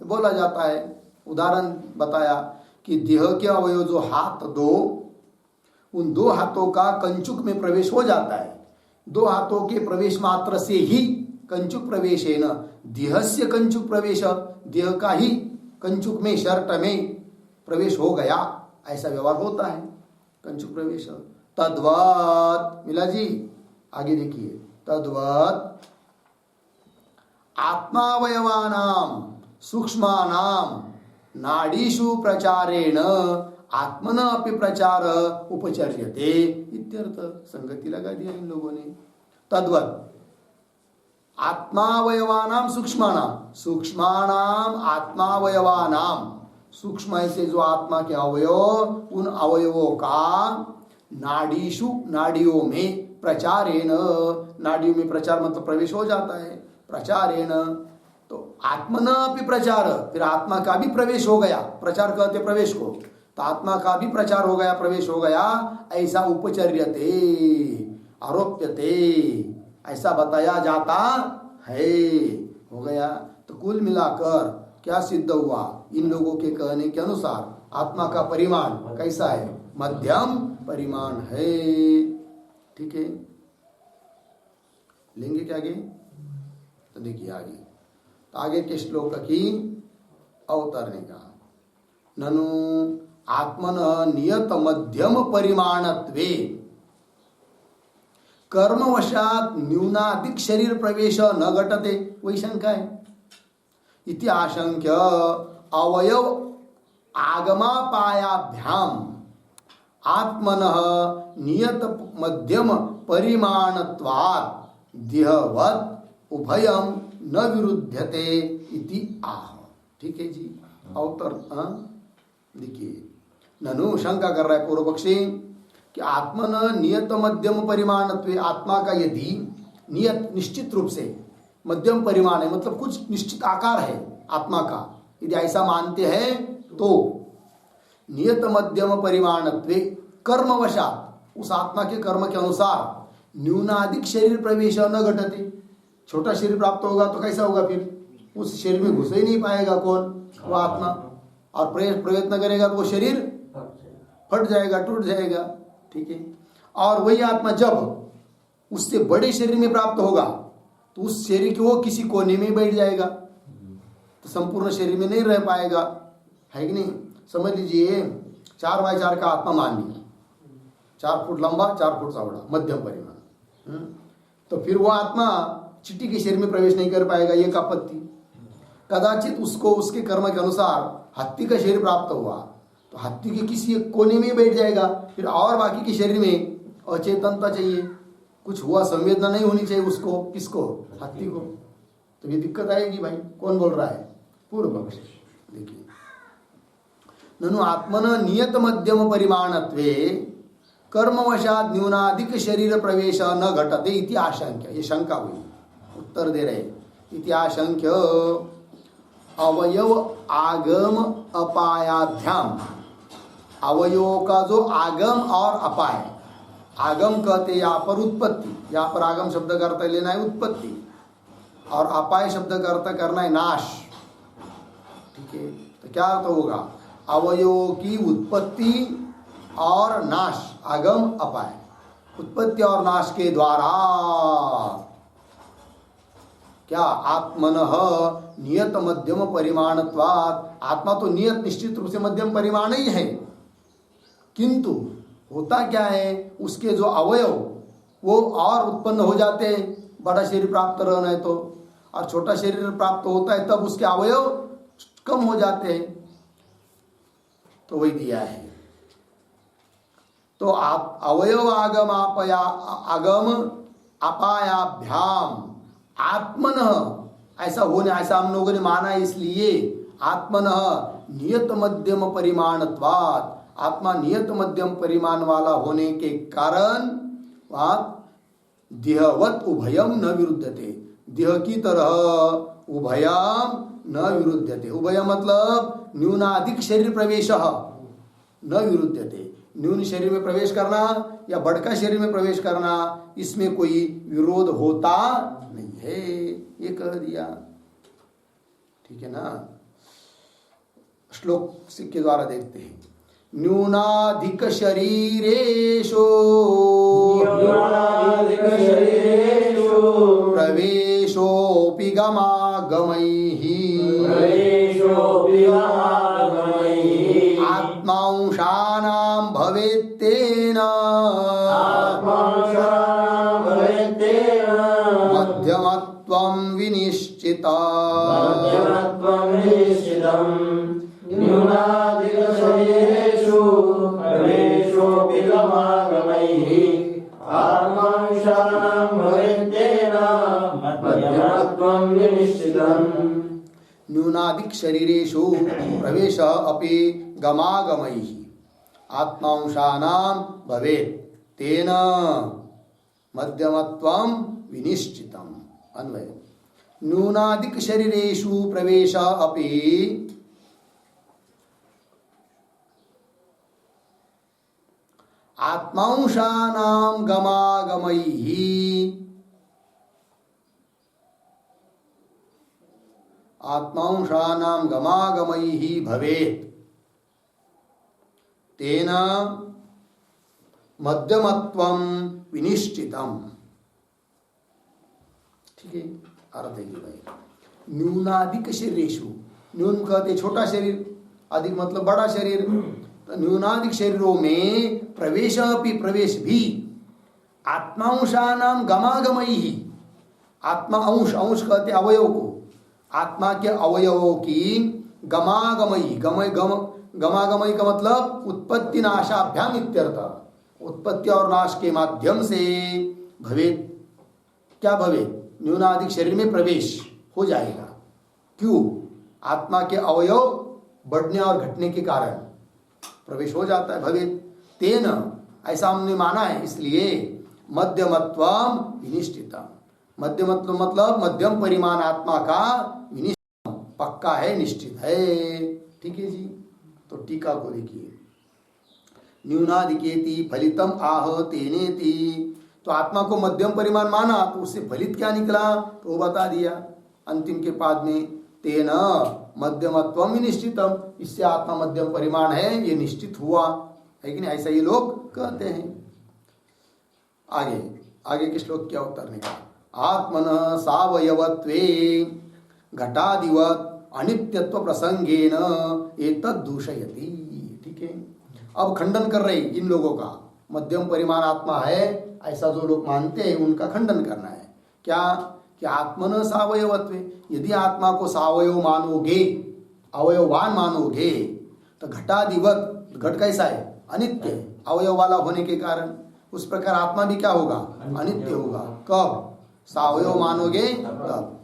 बोला जाता है। उदाहरण बताया कि देह के अवयव जो हाथ दो, उन दो हाथों का कंचुक में प्रवेश हो जाता है। दो हाथों के प्रवेश मात्र से ही कंचुक प्रवेश है न, देहस्य कंचुक प्रवेश, देह का ही कंचुक में, शर्ट में प्रवेश हो गया, ऐसा व्यवहार होता है कंचुक प्रवेश। तद्वत्, मिला जी, आगे देखिए, तद्वत् आत्मावयवानाम सूक्ष्मानाम नाडीषु प्रचारेण आत्मन अपि प्रचार उपचर्यते इत्यर्थ। संगति लगा दिया इन लोगों ने। तद्वत् आत्मावयवानाम सूक्ष्मानाम, सूक्ष्मानाम आत्मावयवानाम, सूक्ष्म ऐसे जो आत्मा के अवयव, उन अवयवों का नाडीषु, नाड़ियों में, प्रचारेण, नाड़ियों में प्रचार मतलब प्रवेश हो जाता है, प्रचारेण, तो आत्मना भी प्रचार, फिर आत्मा का भी प्रवेश हो गया, प्रचार कहते प्रवेश को, तो आत्मा का भी प्रचार हो गया, प्रवेश हो गया, ऐसा उपचर्यते, आरोप्यते, ऐसा बताया जाता है, हो गया। तो कुल मिलाकर क्या सिद्ध हुआ, इन लोगों के कहने के अनुसार आत्मा का परिमाण कैसा है, मध्यम परिमाण है। ठीक है, लेंगे क्या आगे, तो देखिए आगे, तो आगे के श्लोक की अवतरने का, ननु आत्मन नियत मध्यम परिमाणत्वे कर्मवशात न्यूनाधिक शरीर प्रवेश न घटते, वही शंका है। इति आशंक्य अवयव आगमापायाभ्याम आत्मनः नियत मध्यम परिमाणत्वात् देहवत् उभयम न विरुध्यते इति आह। ठीक है जी, अवतर देखिए, ननु शंका कर रहा है पूर्व पक्षी कि आत्मन नियत मध्यम परिमाणत्वे, आत्मा का यदि नियत निश्चित रूप से मध्यम परिमाण है, मतलब कुछ निश्चित आकार है आत्मा का, यदि ऐसा मानते हैं तो नियत मध्यम परिमाणत्वे कर्मवशात, उस आत्मा के कर्म के अनुसार न्यूनाधिक शरीर प्रवेश न घटते, छोटा शरीर प्राप्त होगा तो कैसा होगा, फिर उस शरीर में घुस ही नहीं पाएगा कौन, वो आत्मा, और प्रयत्न करेगा तो वो शरीर फट जाएगा, टूट जाएगा। ठीक है, और वही आत्मा जब उससे बड़े शरीर में प्राप्त होगा तो उस शरीर के वो किसी कोने में बैठ जाएगा, तो संपूर्ण शरीर में नहीं रह पाएगा, है कि नहीं। समझ लीजिए 4x4 का आत्मा मान लिया, 4 फुट लंबा 4 फुट चौड़ा, मध्यम परिमाण, तो फिर वो आत्मा चींटी के शरीर में प्रवेश नहीं कर पाएगा, ये आपत्ति। कदाचित उसको उसके कर्म के अनुसार हाथी का शरीर प्राप्त हुआ तो हाथी के किसी एक कोने में बैठ जाएगा, फिर और बाकी के शरीर में अचेतनता चाहिए, कुछ हुआ, संवेदना नहीं होनी चाहिए उसको, किसको, हाथी को, तो ये दिक्कत आएगी भाई। कौन बोल रहा है, पूर्व पक्ष। देखिए, ननु आत्मन नियत मध्यम परिमाणत्वे कर्मवशात न्यूनाधिक शरीर प्रवेश न घटते इति आशंक्य, ये शंका हुई, उत्तर दे रहे, इति आशंक्य अवयव आगम अपायाभ्याम, अवयवों का जो आगम और अपाय, आगम कहते यहाँ पर उत्पत्ति, यहाँ पर आगम शब्द का अर्थ लेना है उत्पत्ति, और अपाय शब्द का अर्थ करना है नाश। ठीक है, तो क्या अर्थ होगा, अवयवों की उत्पत्ति और नाश, आगम अपाय, उत्पत्ति और नाश के द्वारा क्या, आत्मनः नियत मध्यम परिमाणत्वात्, आत्मा तो नियत निश्चित रूप से मध्यम परिमाण ही है, किंतु होता क्या है, उसके जो अवयव वो और उत्पन्न हो जाते हैं, बड़ा शरीर प्राप्त रहना है तो, और छोटा शरीर प्राप्त होता है तब उसके अवयव कम हो जाते हैं, तो वही दिया है। तो आप अवयव आगम अपायाभ्याम आत्मनः, ऐसा होने, ऐसा हम लोगों ने माना है, इसलिए आत्मनः नियत मध्यम परिमाणत्वात्, आत्मा नियत मध्यम परिमाण वाला होने के कारण देहवत उभयम न विरुद्धते, देह की तरह उभयम न विरुध्यते। उभय मतलब न्यूनाधिक शरीर प्रवेश न विरुध्यते। न्यून शरीर में प्रवेश करना या बढ़का शरीर में प्रवेश करना, इसमें कोई विरोध होता नहीं है, ये कह दिया। ठीक है ना। श्लोक के द्वारा देखते हैं। न्यूनाधिक शरीरेषु प्रवेशोऽपि गमागमैः आत्मांशानां भवेत्तेन मध्यमत्वं विनिश्चितम्। न्यूनाधिकशरीरेषु प्रवेशोऽपि गमागमैः आत्मांशानां भवेत्तेन मध्यमत्वं विनिश्चितम्। न्यूनाधिक शरीरेषु प्रवेश अपि गमागमैः आत्मांशानां भवेत् तेन मध्यमत्वं विनिश्चितम्। अन्वय। न्यूनाधिक शरीरेषु प्रवेश अपि आत्मांशानां गमागमैः आत्मांशानां गमागमैः भवेत् तेन मध्यमत्वं विनिश्चितम्। ठीक है। अर्थ है कि भाई न्यूनाधिक शरीरेषु, न्यून कहते छोटा शरीर, अधिक मतलब बड़ा शरीर, तो न्यूनाधिक शरीरों में प्रवेश अपि प्रवेश भी आत्मांशानां गमागमैः, आत्मा अंश, अंश कहते अवयव को, आत्मा के अवयवों की गमागमयी, गमागमयी का मतलब उत्पत्ति नाशाभ्याम इत्यर्थ, उत्पत्ति और नाश के माध्यम से भवेत्। क्या भवेत्? न्यूनाधिक शरीर में प्रवेश हो जाएगा। क्यों? आत्मा के अवयव बढ़ने और घटने के कारण प्रवेश हो जाता है। भवेत् तेन, ऐसा हमने माना है, इसलिए मध्यमत्वम विनिश्चितम। मध्यमत्व मतलब मध्यम परिमाण आत्मा का विनिश्चित पक्का है, निश्चित है। ठीक है जी। तो टीका को देखिए। न्यूनाधिकेति फलितम आह तेनेति, तो आत्मा को मध्यम परिमाण माना तो उससे फलित क्या निकला तो वो बता दिया अंतिम के पाद में। तेन मध्यमत्वम विनिश्चितम, इससे आत्मा मध्यम परिमाण है, ये निश्चित हुआ है कि नहीं, ऐसा ये लोग कहते हैं। आगे के श्लोक क्या उत्तर निकला। आत्मन सावयवत्वे घटादिवत अनित्यत्व प्रसंगेन एतद् दूषयति। ठीक है। अब खंडन कर रहे इन लोगों का, मध्यम परिमाण आत्मा है ऐसा जो लोग मानते हैं उनका खंडन करना है। क्या कि आत्मन सावयवत्वे, यदि आत्मा को सावयव मानोगे, अवयवान मानोगे, तो घटादिवत, घट कैसा है? अनित्य, अवयव वाला होने के कारण उस प्रकार आत्मा भी क्या होगा? अनित्य होगा। कब? सावयव मानोगे तब।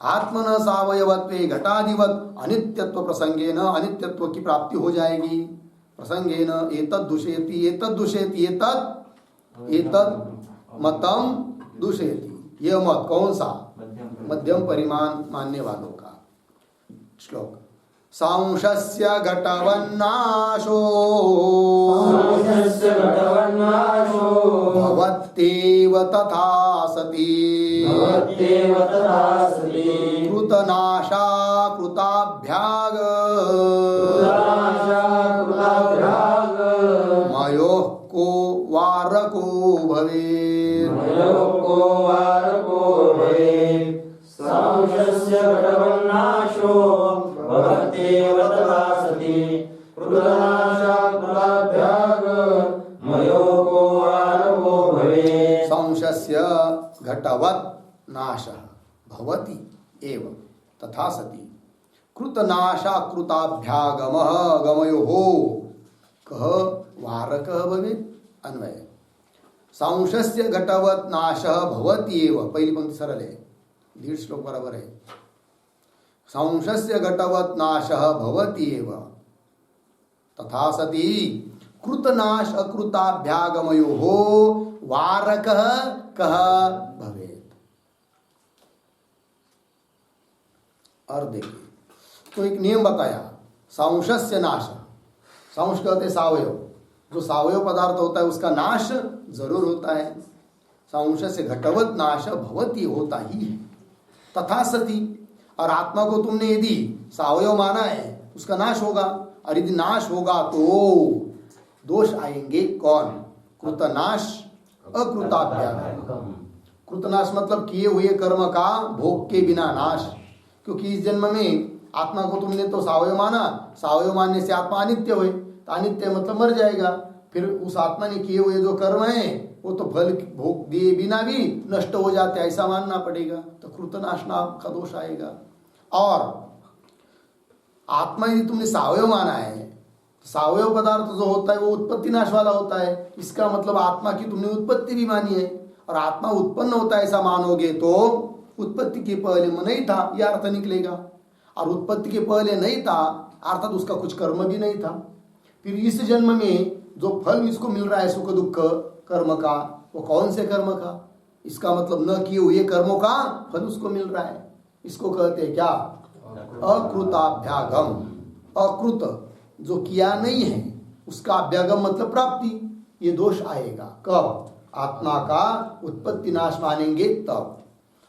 आत्मन सावयवत्वे घटादिवत अनित्यत्व प्रसंगेन, अनित्यत्व की प्राप्ति हो जाएगी। प्रसंगेन एतद् दूषयति, एतद् दूषयति, एतद् मतम दूषयति। यह मत कौन सा? मध्यम परिमाण मानने वालों का। श्लोक। सांशस्य घटवन्नाशो भवत्येव तथा सति कृतनाशा कृताभ्याग मयोः को वारको भवेत्। सांशस्य घटवन्नाशो भवत्येव तथा सति कृतनाशा कृताभ्याग मयोः को वारको भवेत्। सांशस्य घटवत् नाशः भवति एव तथा सति कृतनाशा कृताभ्यागमः गमयोः कः वारकः भवेत्। अन्वय। सांशस्य घटवत् नाशः भवति एव, पहली पंक्ति सरल है, दीर्घ श्लोक बराबर है। सांशस्य घटवत् नाशः भवति एव तथा सति कृतनाश अकृताभ्यागमयोः वारकः कः भवेत्। और देखिए तो एक नियम बताया, सांशस्य नाश। सांश कहते सावयव, जो सावयव पदार्थ होता है उसका नाश जरूर होता है। सांश से घटवत नाश भवती, होता ही है। तथा सती, और आत्मा को तुमने यदि सावयव माना है उसका नाश होगा, और यदि नाश होगा तो दोष आएंगे। कौन? कृतनाश अकृताभ्यागम। कृतनाश मतलब किए हुए कर्म का भोग के बिना नाश। क्योंकि इस जन्म में आत्मा को तुमने तो सावयव माना, सावयव मानने से आत्मा अनित्य हुए, तो अनित्य मतलब मर जाएगा। फिर उस आत्मा ने किए हुए जो कर्म है वो तो फल भोग दिए बिना भी नष्ट हो जाते, ऐसा मानना पड़ेगा। तो कृतनाश नाम का दोष आएगा। और आत्मा यदि तुमने सावयव माना है, सावयव पदार्थ जो होता है वो उत्पत्ति नाश वाला होता है। इसका मतलब आत्मा की तुमने उत्पत्ति भी मानी है, और आत्मा उत्पन्न होता है ऐसा मानोगे तो उत्पत्ति के पहले में नहीं था, यह अर्थ निकलेगा। और उत्पत्ति के पहले नहीं था अर्थात उसका कुछ कर्म भी नहीं था। फिर इस जन्म में जो फल इसको मिल रहा है सुख दुख कर्म का, वो कौन से कर्म का? इसका मतलब न किए हुए कर्मों का फल उसको मिल रहा है। इसको कहते हैं क्या? अकृताभ्यागम। अकृत जो किया नहीं है उसका अभ्यागम मतलब प्राप्ति, ये दोष आएगा। कब? आत्मा का उत्पत्ति नाश मानेंगे तब।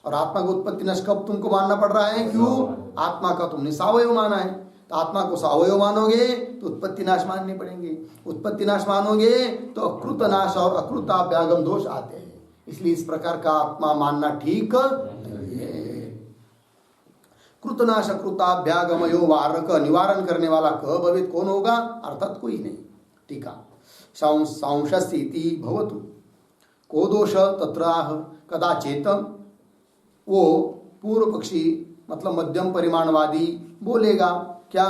और आत्मा का उत्पत्ति नाश कब तुमको मानना पड़ रहा है? क्यों? आत्मा का तुमने सावयव माना है, तो आत्मा को सावयव मानोगे तो उत्पत्ति नाश मानने पड़ेंगे। उत्पत्ति नाश मानोगे तो अकृत नाश और अकृताभ्यागम दोष आते हैं। इसलिए इस प्रकार का आत्मा मानना ठीक नहीं है। कृतनाश अकृताभ्यागमयो वारक, निवारण करने वाला क भवेत, कौन होगा? अर्थात कोई नहीं। ठीक है। सांशस्थिति भवतु, को दोष तत्राह कदाचित। वो पूर्व पक्षी मतलब मध्यम परिमाणवादी बोलेगा क्या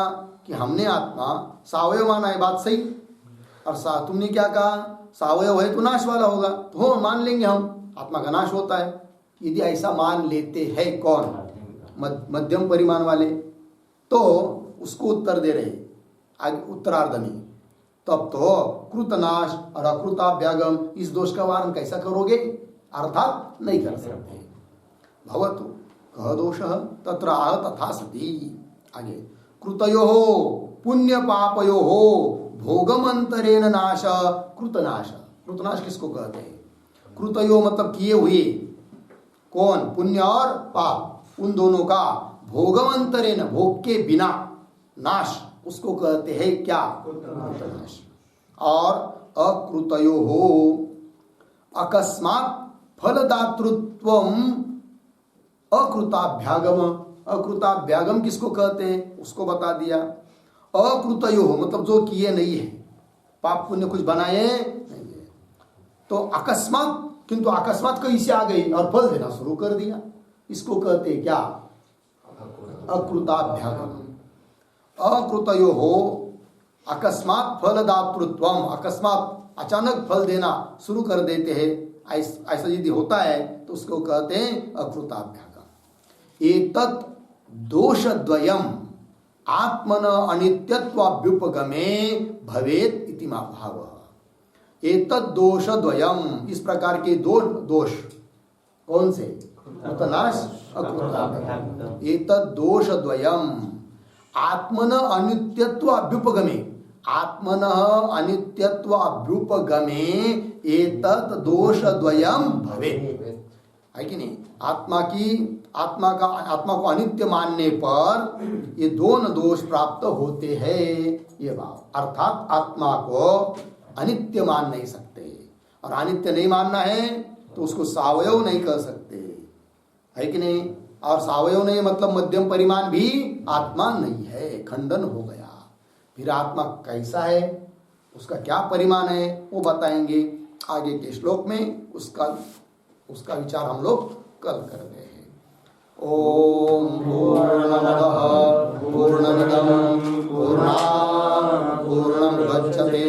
कि हमने आत्मा सावयव माना है, बात सही। और तुमने क्या कहा? सावयव है तो नाश वाला होगा, तो हो मान लेंगे हम आत्मा का नाश होता है। यदि ऐसा मान लेते हैं कौन? मध्यम परिमाण वाले, तो उसको उत्तर दे रहे आगे उत्तरार्ध में, तब तो कृतनाश और अकृताभ्यागम इस दोष का वारण कैसा करोगे? अर्थात नहीं कर सकते। भवतु कह दोष तत्र आह तथा सती। आगे कृतयो पुण्य पापयो भोगमंतरेण नाश कृतनाश। कृतनाश किसको कहते हैं? कृतयो मतलब किए हुए, कौन? पुण्य और पाप, उन दोनों का भोगमंतरेण भोग के बिना नाश, उसको कहते हैं क्या? कृतनाश। और अकृतयो अकस्मात फलदातृत्वम अकृताभ्यागम। अकृताभ्यागम किसको कहते हैं उसको बता दिया। अकृतयो मतलब जो किए नहीं है, पाप पुण्य कुछ बनाए नहीं है, तो अकस्मात, किंतु अकस्मात कहीं से आ गई और फल देना शुरू कर दिया, इसको कहते हैं क्या? अकृताभ्यागम। अकृतयो अकस्मात फलदातृत्वम, अकस्मात अचानक फल देना शुरू कर देते हैं, ऐसा यदि होता है तो उसको कहते हैं अकृताभ्यागम। एतत् दोषद्वयम् आत्मन अनित्यत्वाभ्युपगमे भवेत् इति भावः। एतत् दोषद्वयम्, इस प्रकार के दो दोष कौन से? कृतनाश अकृताभ्यागम। एतत् दोषद्वयम् आत्मन अनित्यत्वाभ्युपगमे, आत्मन अनित्यत्वाभ्युपगमे एतत् दोषद्वयम् भवेत्, है कि नहीं? आत्मा को अनित्य मानने पर ये दोनों दोष प्राप्त होते हैं, ये भाव। अर्थात आत्मा को अनित्य मान नहीं सकते, और अनित्य नहीं मानना है तो उसको सावयव नहीं कर सकते, है कि नहीं? और सावयव नहीं मतलब मध्यम परिमाण भी आत्मा नहीं है, खंडन हो गया। फिर आत्मा कैसा है, उसका क्या परिमाण है, वो बताएंगे आगे के श्लोक में। उसका विचार हम लोग कल कर रहे हैं। ओम पूर्णमदः पूर्णमिदं पूर्णात् पूर्णमुदच्यते